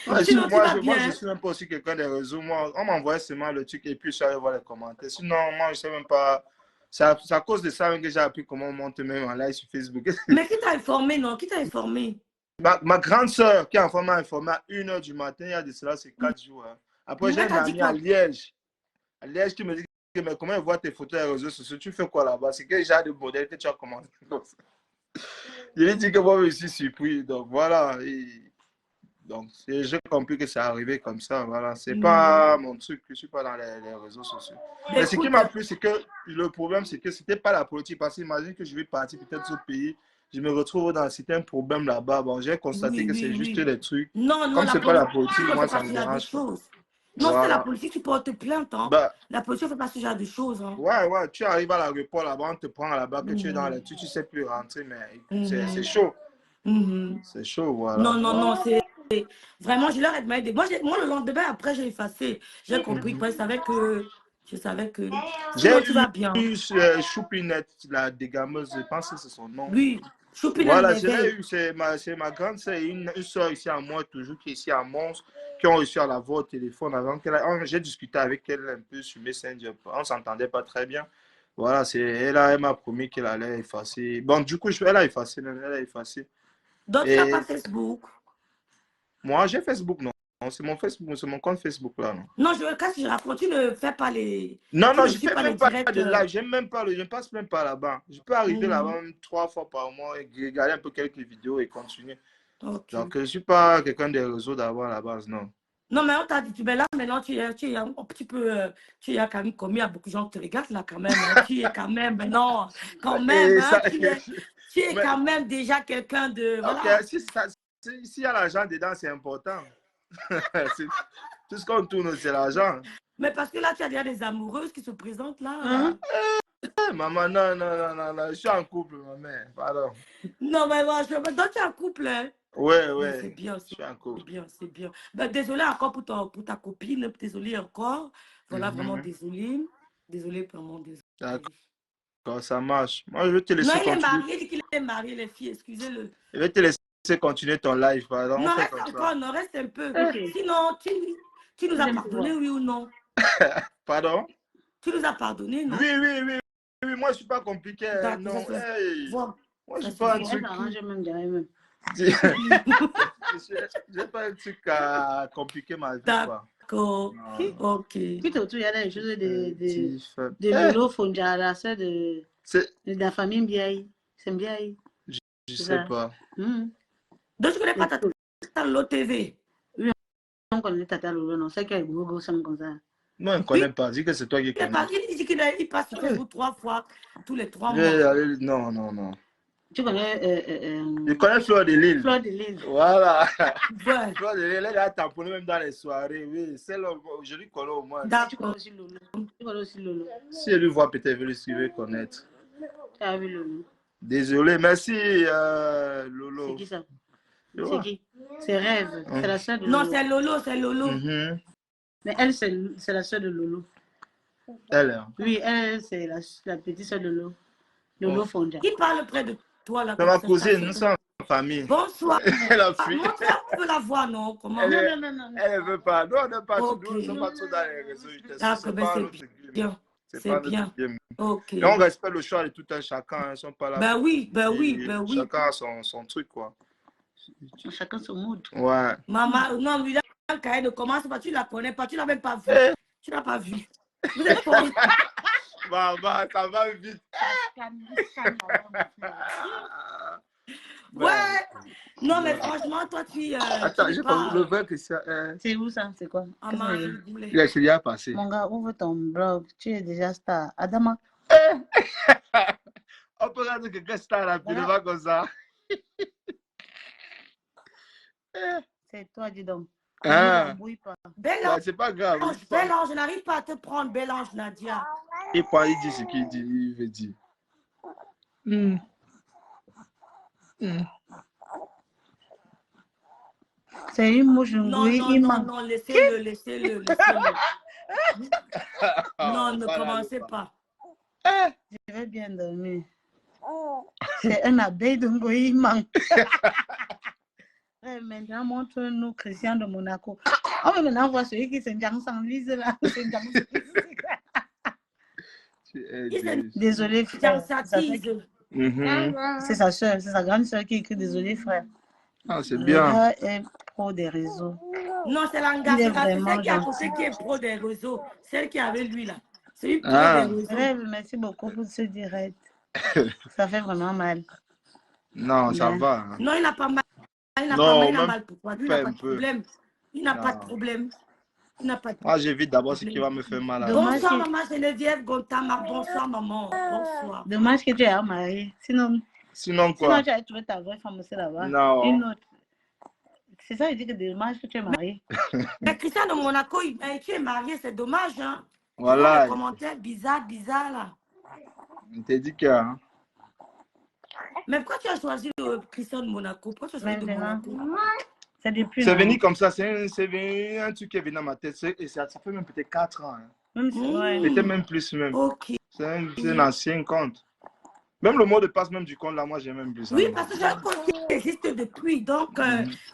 Ouais, Sinon, tu vas moi, je bien. suis même pas aussi quelqu'un des réseaux. Moi, on m'envoie seulement le truc et puis je suis allé voir les commentaires. Sinon, moi, je sais même pas. C'est à cause de ça même que j'ai appris comment on monte même en live sur Facebook. Mais qui t'a informé, non? Qui t'a informé? Ma grande soeur qui m'a informé à 1 h du matin, il y a de cela, c'est 4 jours. Hein. Après, j'ai Mais un t'as dit ami à quoi? Liège. À Liège qui me dit que, mais comment il voit tes photos sur les réseaux sociaux? Tu fais quoi là-bas? C'est quel genre de modèle que tu as commenté? Je lui ai dit que moi, je suis surpris. Donc voilà. Donc, j'ai compris que c'est arrivé comme ça. Voilà. C'est pas mon truc. Je ne suis pas dans les réseaux sociaux. Mais ce qui Écoute, m'a plu, c'est que le problème, c'est que ce n'était pas la politique. Parce que imagine que je vais partir peut-être au pays. Je me retrouve dans certains problèmes là-bas. Bon, j'ai constaté oui, que oui, c'est juste oui. des trucs. Non, non, Comme la ce n'est pas la politique politique, ne moi, fait ça pas ne ce me genre de dérange pas. choses. Non, c'est la Voilà. politique, tu portes plainte. Hein. Bah, La politique ne fait pas ce genre de choses. Hein. ouais, tu arrives à l'aéroport là-bas, on te prend là-bas, que tu es dans Mhm, les tu ne sais plus rentrer. Mais écoute, c'est mhm, chaud. mhm. C'est chaud, voilà. Non, non, non, c'est vraiment, je leur ai demandé. Moi, le lendemain, après, j'ai effacé. J'ai compris. Mhm. Je savais que. Sinon, J'ai tu vas bien. eu Choupinette, la dégameuse, je pense que c'est son nom. Oui, Choupine à Voilà, je l'ai merveille. eu, c'est ma grande sœur et une soeur ici à moi, toujours qui est ici à Mons, qui ont réussi à la voir au téléphone avant j'ai discuté avec elle un peu sur Messenger. On ne s'entendait pas très bien. Voilà, elle m'a promis qu'elle allait effacer. Bon, du coup, elle a effacé, elle a effacé. Donc, tu n'as pas Et Facebook. moi, j'ai Facebook, non. C'est mon Facebook, c'est mon compte Facebook là, non. Non, quand je raconte, tu ne fais pas les. Non, Tu non, ne je suis fais pas les même pas directs. de live, j'aime même pas, je ne passe même pas là-bas. Je peux arriver Mhm. là-bas même 3 fois par mois et regarder un peu quelques vidéos et continuer. Ok. Donc, je ne suis pas quelqu'un des réseaux d'abord à la base, non. Non, mais on t'a dit, mais là, maintenant, tu es un petit peu, tu es quand même commis, il y a beaucoup de gens qui te regardent là, quand même. Hein. Tu es quand même, non, quand même, Et hein, ça, tu es mais, quand même déjà quelqu'un de, ok, voilà. s'il y a l'argent dedans, c'est important. Tout ce qu'on tourne, c'est l'argent. Mais parce que là, tu as déjà des amoureuses qui se présentent là. Hein? Maman, non, non, non, non, non, je suis en couple, ma mère, pardon. Non, mais moi, donc tu es en couple, hein. Ouais, Mais ouais, c'est bien, je suis en couple. c'est bien, c'est bien. Ben, désolé encore pour ta copine, désolé encore. Voilà, vraiment Mhm. désolé. Désolé, vraiment désolé. D'accord, ça marche. Moi, je vais te Non, laisser il est continuer. marié, il dit qu'il est marié, les filles, excusez-le. Je vais te laisser continuer ton live, pardon. On Non, fait reste comme ça. encore, non, reste un peu. Ok, Sinon, tu nous as j'aime te pardonné, voir. oui ou non? Pardon? Tu nous as pardonné, Oui, non? oui, oui, oui, moi, je suis pas compliqué. D'accord, Non, hey, voit. moi, je Ça suis se pas un voit. Elle truc. s'arrange même, dirais même. J'ai pas un truc à compliquer ma vie, quoi. D'accord. Non, non. Ok. Puis autour, il y a des choses Tiff. de Lolo Fonja, la sœur C'est, de la famille Mbiaye. C'est Mbiaye, je c'est sais ça. pas. Donc, tu connais pas ta l'OTV? Oui, on connaît Tata Lolo, non, c'est qu'elle Gogo, ça comme ça. Non, je ne Oui, connais pas. Dis que c'est toi qui connais. il dit qu'il passe sur Facebook 3 fois tous les 3 mois. Non, non, non. Tu connais Je connais Fleur de Lille. Fleur de Lille. Voilà. Ouais, Fleur de Lille, elle a tamponné même dans les soirées. Oui, je lui connais au moins. Tu connais d'accord. aussi Lolo. Tu connais aussi Lolo. Si elle lui voit, peut-être elle va le connaître. Tu as vu Lolo. Désolé, merci Lolo. C'est qui ça? Tu C'est vois? qui? C'est Rêve. C'est la sœur de Non, Lolo. c'est Lolo, c'est Lolo. Mhm. Mais elle, c'est la sœur de Lolo. Elle, hein. Oui, elle, c'est la petite sœur de Lolo. Lolo Oh. Fonja. Qui parle près de toi là C'est comme ma ça? cousine, nous sommes en famille. Bonsoir. Elle a fui. Mon frère, on peut la voir, non? Comment? Elle ne veut pas. Nous, on n'est pas tout. Ok. Nous ne sommes pas trop dans les réseaux. D'accord, C'est ben pas c'est notre game. bien. C'est C'est pas notre bien. game. Ok. Et on respecte le choix de tout un chacun. Ils ne sont pas là Ben pour. oui, ben oui, Et ben oui. chacun a son truc, quoi. Chacun son mood. Ouais. Maman, non, lui, quand elle ne commence pas, tu la connais pas, tu l'as même pas vue. Eh, Tu l'as pas vue. Vous êtes fort. Maman, ça va vite. Ouais. Non, mais franchement, toi, tu Attends, n'es j'ai pas vu pas le vrai que ça. C'est où ça? C'est quoi? à Qu'est-ce que manger c'est? le boulet. Il est déjà passé. Mon gars, ouvre ton blog. Tu es déjà star. Adama, On peut regarder quelqu'un star rapidement voilà. comme ça. C'est toi, dis donc. Ne Ah, l'embrouille pas. Bel bah, c'est pas grave. ange, bel ange, je n'arrive pas à te prendre, bel ange, Nadia. Il dit ce qu'il dit, il veut dire. Hmm. Hmm. C'est une mouche Non, ngouille non, non, immense. non, laissez-le, laissez-le, laissez-le. Non, ne Voilà, commencez le pas. Je vais bien dormir. C'est un abeille de ngouille immense. Maintenant, montre-nous Christian de Monaco. On va maintenant voir celui qui s'enjaille sans vise là. Désolé, frère. C'est sa soeur, c'est sa grande soeur qui écrit désolé, frère. Ah, c'est Le bien. gars est pro des réseaux. Non, c'est l'anga, Il est c'est vraiment celle qui est à gentil. côté qui est pro des réseaux. Celle qui est avec lui là. C'est une pro Ah. des réseaux. Rêve, merci beaucoup pour ce direct. Ça fait vraiment mal. Non, ça Ben. va. Hein. Non, il n'a pas mal. Il n'a Non, pas mal, il a même mal pourquoi? Lui, il pas n'a pas un de peu. problème. Il n'a pas de Non. problème. Il n'a pas de Moi, j'évite d'abord ce qui problème. va me faire mal. Dommage Bonsoir, que- maman Geneviève Gontama. Bonsoir, maman. Bonsoir. Dommage que tu es marié. Sinon Sinon quoi? tu as trouvé ta vraie femme aussi là-bas. Non. Une autre. C'est ça, il dit que dommage que tu es marié. Mais Christian de Monaco, tu es marié, c'est dommage. Hein? Voilà. Les commentaires bizarres là. On t'a dit que. Hein? Mais pourquoi tu as choisi Christian de Monaco? Pourquoi tu as choisi de Maintenant, Monaco? c'est depuis. C'est non? venu comme ça, c'est venu un truc qui est venu dans ma tête. Et ça fait même peut-être 4 ans. Hein. Même si, ouais. Peut-être même plus même. Ok. C'est un ancien compte. Même le mot de passe même du compte là, moi j'ai même plus ça. Oui, parce que j'ai un compte qui existe depuis. Donc,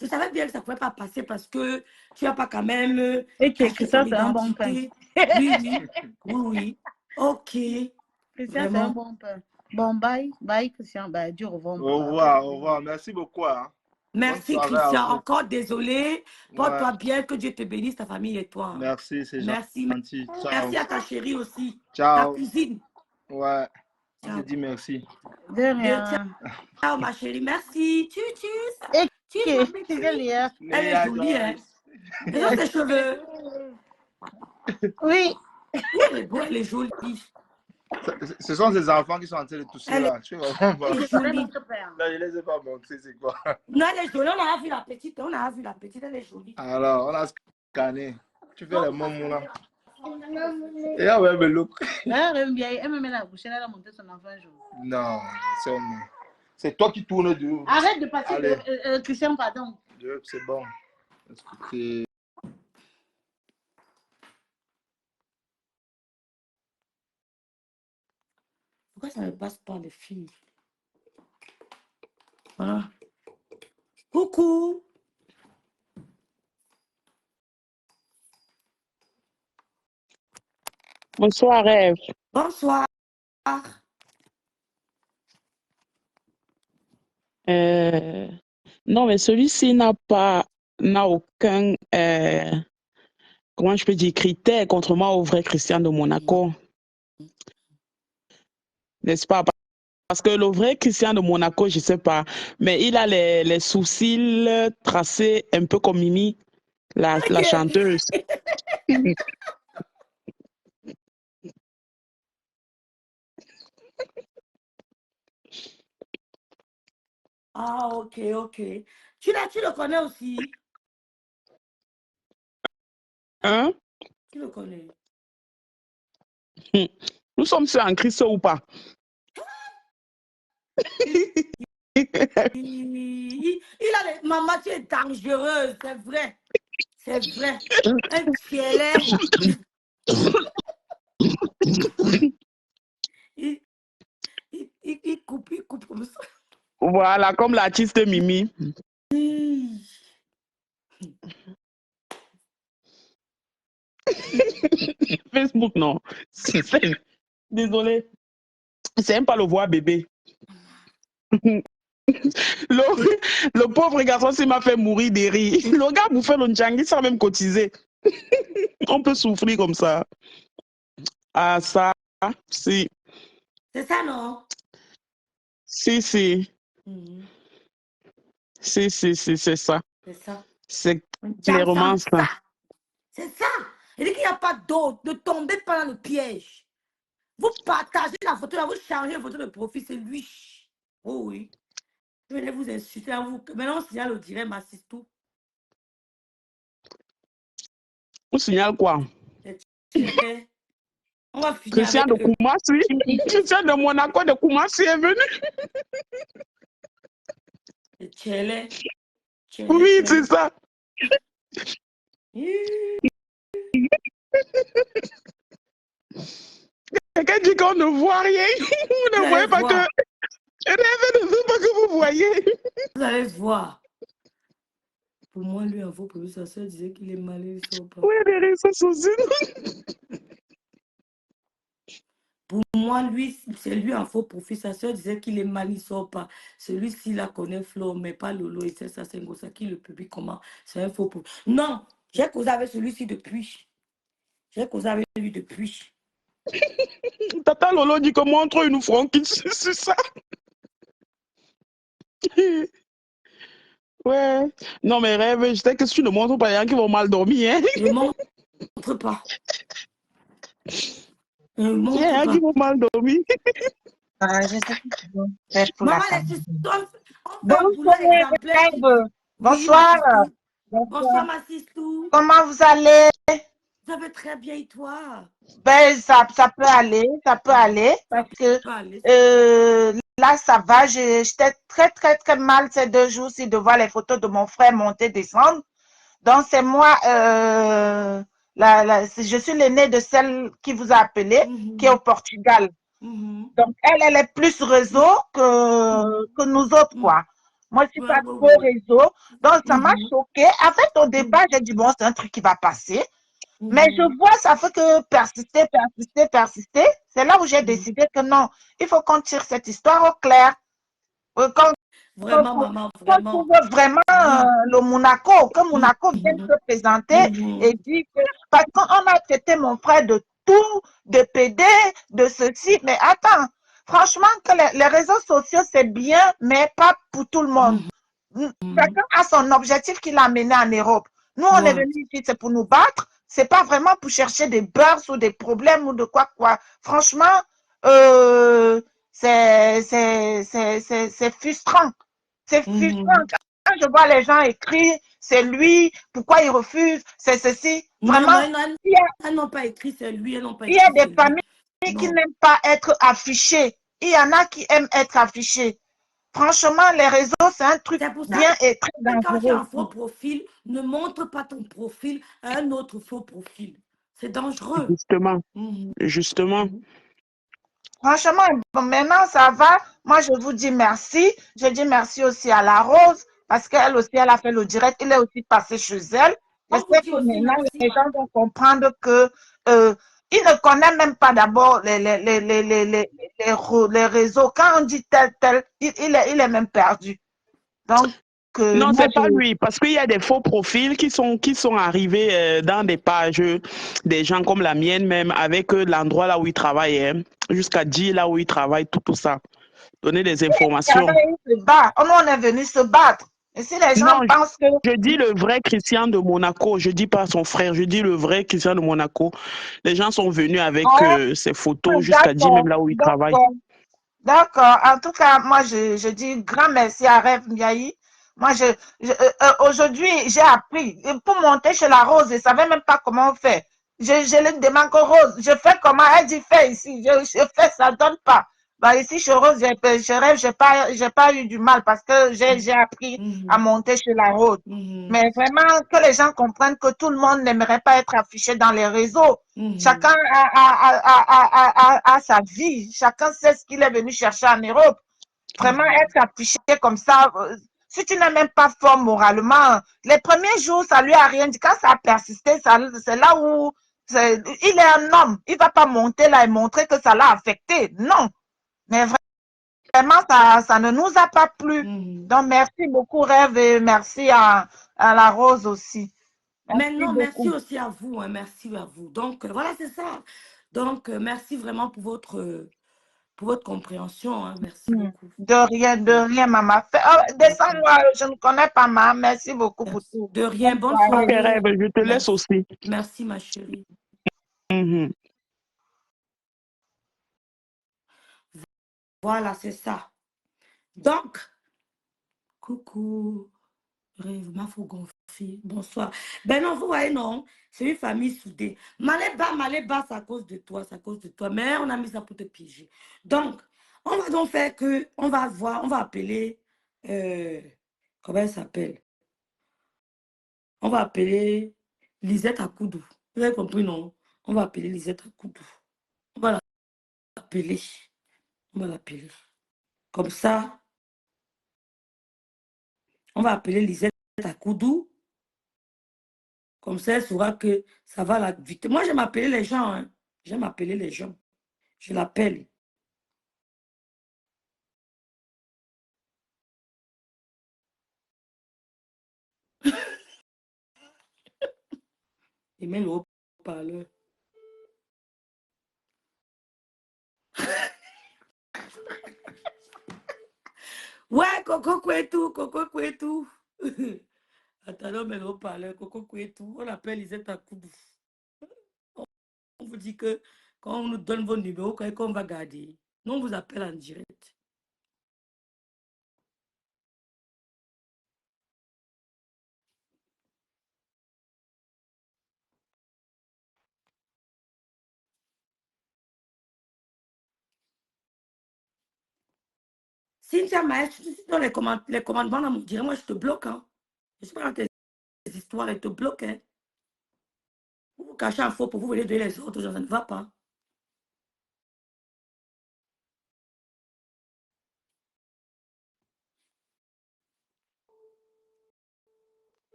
je savais bien que ça ne pouvait pas passer parce que tu n'as pas quand même. Et que caché ça, ton c'est un bon pain. identité. Oui. Ok. Christian, c'est un bon pain. Bon, bye. Bye, Christian. Bye, Dieu au revoir. Au revoir, au revoir. Merci beaucoup. Hein. Merci, Bonne soirée à Christian. vous. Encore désolé. Porte-toi bien. Que Dieu te bénisse, ta famille et toi. Merci, c'est Merci. gentil. Ciao. Merci à ta chérie aussi. Ciao. Ta cousine. Ouais. On Ciao. te dit merci. De rien. Ciao, ma chérie. Merci. Tchuss. Et Tchuss, ma quel chérie. lien? Elle est jolie, hein. Regarde tes cheveux. Oui. Elle est beau, elle est jolie. Ce sont ces enfants qui sont en train de tousser Elle là. Tu vois vraiment Elle pas. est jolie. Là, je les ai pas montrés, c'est quoi. Non, elle est jolie. On a vu la petite. Elle est jolie. Alors, on a scanné. Tu fais les moments là. Et là, ouais, mais look. Là, elle me met la bouche, elle a monté son enfant un jour. Non, c'est toi qui tournes de. Arrête de passer Allez. de Christian, pardon. C'est bon. C'est- Pourquoi ça ne passe pas, les filles? Voilà. Coucou. Bonsoir, Rêve. Bonsoir. Non, mais celui-ci n'a aucun, comment je peux dire, critère, contrairement au vrai Christian de Monaco. N'est-ce pas? Parce que le vrai Christian de Monaco, je ne sais pas, mais il a les sourcils tracés un peu comme Mimi, la chanteuse. Ah, ok. Tu le connais aussi? Hein? Tu le connais? Nous sommes sur un Christ ou pas? Il a les... Maman, tu es dangereuse, c'est vrai. C'est vrai. Un filet. Il coupe comme ça. Voilà, comme l'artiste Mimi. Facebook, non. Désolé. C'est même pas le voir bébé. Le pauvre garçon, s'il m'a fait mourir de rire. Le gars vous fait le njangui sans même cotiser. On peut souffrir comme ça. Ah, ça, si. C'est ça, non? Si. C'est ça. C'est ça. C'est Jam, clairement ça. ça. C'est ça. Il dit qu'il n'y a pas d'autre. Ne tombez pas dans le piège. Vous partagez la photo, là, vous changez la photo de profil, c'est lui. Oh oui. Je vais vous insulter à vous. Maintenant, on signale au direct, m'assiste tout. On signale quoi? On va finir Christian avec de Koumassi. Christian de Monaco de Koumassi est venu. Oui, c'est ça. Quelqu'un dit qu'on ne voit rien. Vous ne voyez pas que... Rêvez ne veut pas que vous voyez. Vous allez voir. Pour moi, lui, en faux profil, sa soeur disait qu'il est malin, il sort pas. Oui, les réseaux sociaux. Pour moi, lui, c'est lui en faux profil. Sa soeur disait qu'il est mal, il sort pas. Celui-ci, la connaît Flo, mais pas Lolo. Et c'est ça, c'est ça qui le publie comment. C'est un faux profil. Non, j'ai causé avec celui-ci depuis. J'ai causé avec lui depuis. Tata Lolo dit que montre une franquille, c'est ça. Ouais. Non, mais rêve, je sais que si tu ne montres pas, il y a qui vont mal dormir. Hein? Je ne montre pas. Je ne montre pas. Il y a qui vont mal dormir. Je sais que tu veux faire pour maman, la famille. Bonsoir. Bonsoir, ma sistou. Comment vous allez? Ça va très bien et toi? Ben, ça peut aller, parce que là, ça va. J'étais très mal ces 2 jours-ci de voir les photos de mon frère monter, descendre. Donc, c'est moi, je suis l'aînée de celle qui vous a appelé, qui est au Portugal. Donc, elle est plus réseau que nous autres, quoi. Moi, je suis pas trop réseau. Donc, ça m'a choqué. En fait, au départ, j'ai dit, bon, c'est un truc qui va passer. Mais je vois, ça fait que persister. C'est là où j'ai décidé que non, il faut qu'on tire cette histoire au clair. Vraiment, maman, vraiment. Qu'on trouve vraiment le Monaco, que Monaco vienne se présenter et dire que, parce qu'on a traité mon frère de tout, de PD, de ceci, mais attends, franchement, que les réseaux sociaux, c'est bien, mais pas pour tout le monde. Chacun a son objectif qu'il a mené en Europe. Nous, on est venus ici, c'est pour nous battre. C'est pas vraiment pour chercher des beurs ou des problèmes ou de quoi. Franchement, c'est frustrant. C'est frustrant. Quand je vois les gens écrire, c'est lui, pourquoi il refuse, c'est ceci. Vraiment, elles n'ont pas écrit, c'est lui, elles n'ont pas il écrit. y a des familles qui n'aiment pas être affichées. Il y en a qui aiment être affichées. Franchement, les réseaux, c'est un truc bien et très dangereux. Quand tu as un faux profil, ne montre pas ton profil à un autre faux profil. C'est dangereux. Justement. Franchement, bon, maintenant, ça va. Moi, je vous dis merci. Je dis merci aussi à la Rose, parce qu'elle aussi, elle a fait le direct. Il est aussi passé chez elle. J'espère que maintenant, les gens vont comprendre que il ne connaît même pas d'abord les réseaux. Quand on dit tel, il est même perdu. Donc, non, c'est pas lui, parce qu'il y a des faux profils qui sont arrivés dans des pages, des gens comme la mienne même, avec l'endroit là où ils travaillent, hein, jusqu'à dire là où ils travaillent, tout ça. Donner des informations. On est venu se battre. Et si les gens pensent que... Je dis le vrai Christian de Monaco, je dis pas son frère, je dis le vrai Christian de Monaco. Les gens sont venus avec ces photos jusqu'à dire même là où ils travaillent. D'accord. En tout cas, moi, je dis grand merci à Rêve Miaï. Moi, aujourd'hui, j'ai appris. Pour monter chez la Rose, je ne savais même pas comment on fait. Je lui demande que Rose, je fais comment? Elle dit, fais ici. Je fais, ça ne donne pas. Bah, ici, chez Rose, je rêve, j'ai pas eu du mal parce que j'ai appris à monter chez la Rose. Mais vraiment, que les gens comprennent que tout le monde n'aimerait pas être affiché dans les réseaux. Chacun a sa vie. Chacun sait ce qu'il est venu chercher en Europe. Vraiment, être affiché comme ça, si tu n'es même pas fort moralement, les premiers jours, ça lui a rien dit. Quand ça a persisté, c'est là où il est un homme. Il ne va pas monter là et montrer que ça l'a affecté. Non. Mais vraiment, ça ne nous a pas plu. Donc, merci beaucoup, Rêve, et merci à la Rose aussi. Merci aussi à vous. Hein, merci à vous. Donc, voilà, c'est ça. Donc, merci vraiment pour votre pour votre compréhension. Hein. Merci beaucoup. De rien, maman. Descends-moi, je ne connais pas, maman. Merci beaucoup pour Merci. tout. De rien. Bonne Ok, soirée. Rêve, je te laisse Merci. aussi. Merci, ma chérie. Mhm. Voilà, c'est ça. Donc, coucou. Rêve, ma fou gonflé. Bonsoir. Ben non, vous voyez, non. C'est une famille soudée. Maléba, c'est à cause de toi, c'est à cause de toi. Mais on a mis ça pour te piéger. Donc, on va donc faire que, on va voir, on va appeler, comment elle s'appelle? On va appeler Lisette Akoudou. Vous avez compris, non? On va appeler Lisette Akoudou. On va l'appeler. On va l'appeler. Comme ça, on va appeler Lisette Akoudou. Comme ça, elle saura que ça va la vite. Moi, j'aime appeler les gens. Hein. J'aime appeler les gens. Je l'appelle. Et mets le haut-parleur. Ouais, Coco Kouetou, Coco Kouetou. Attends, on met le haut-parleur, Coco Kouetou. On appelle Lisette Akoudou. On vous dit que quand on nous donne vos numéros, qu'on va garder, nous, on vous appelle en direct. Cynthia Maël, si tu suis dans les commandements, là, dirait, moi, je te bloque. Hein. Je suis pas dans tes histoires, elle te bloque. Hein. Vous vous cachez un faux pour vous venir donner les autres, ça ne va pas.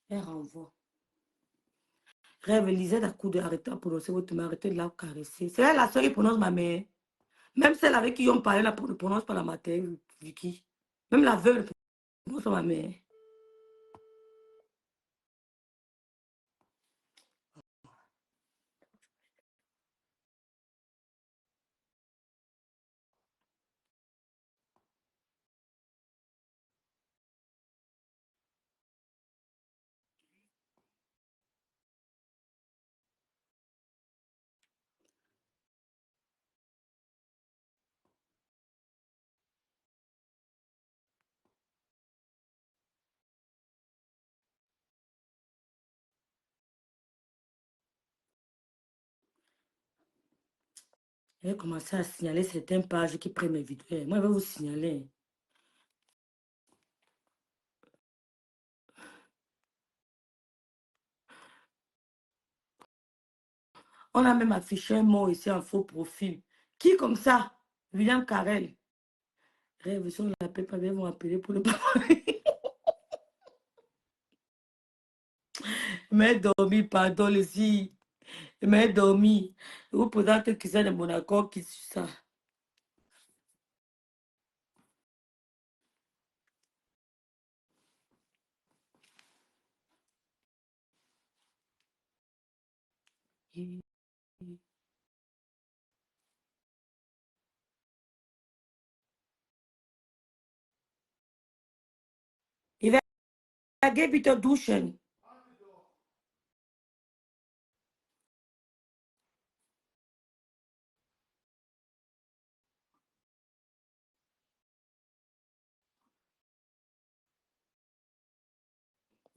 Elle renvoie. Rêve, Lisette à coup de arrêter de prononcer votre mère, arrêtez de la caresser. C'est elle la seule qui prononce ma mère. Même celle avec qui on parlait, ne prononce pas la mater, Vicky. Même la veuve ne prononce pas ma mère. Elle a commencé à signaler certaines pages qui prennent mes vidéos. Moi, je vais vous signaler. On a même affiché un mot ici, un faux profil. Qui comme ça? William Carrel. Rêve, si on ne l'appelle pas bien, ils vont appeler pour le parler. Mais dormi, pardon, les filles. Mais dormi. Vous posez un truc qui de Monaco qui suit ça. Il va bitte duschen.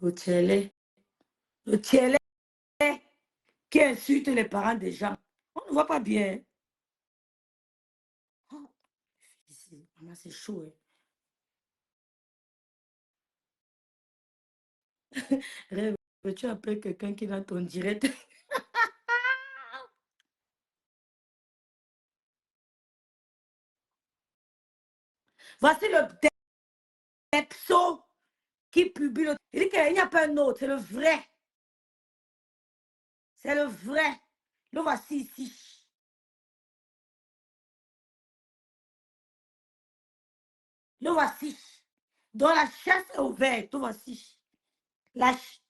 Le tielé. Le tielé qui insulte les parents des gens. On ne voit pas bien. Oh, maman, c'est chaud. Hein. Rêve, tu appelles quelqu'un qui est dans ton direct. Voici le texto qui publie. Il dit qu'il n'y a pas un autre, c'est le vrai. C'est le vrai. Le voici ici. Le voici. Dans la chasse est ouverte. Le voici. La ch...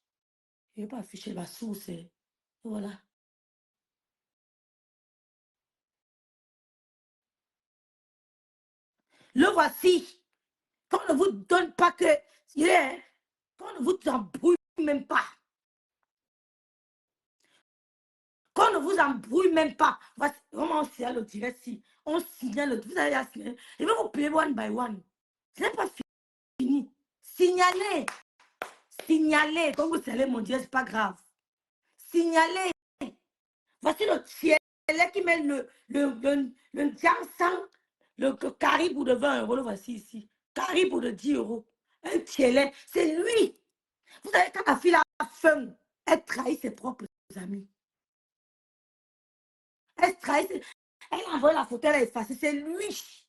Je ne vais pas afficher la source. Voilà. Le voici. Qu'on ne vous donne pas que... Qu'on ne vous embrouille même pas. Qu'on ne vous embrouille même pas. Voici, vraiment, on signale le direct si. On signale le... Vous allez à signaler. Je vais vous payer one by one. Ce n'est pas fini. Signalez. Signalez. Quand vous signalez mon direct, ce n'est pas grave. Signalez. Voici le tiers qui met le diamant, le caribou de 20 euros. Le voici ici. Caribou de 10 euros. Un tiers, c'est lui. Vous savez, quand la fille a faim, elle trahit ses propres amis. Elle trahit, elle envoie la photo, elle a effacé. C'est lui.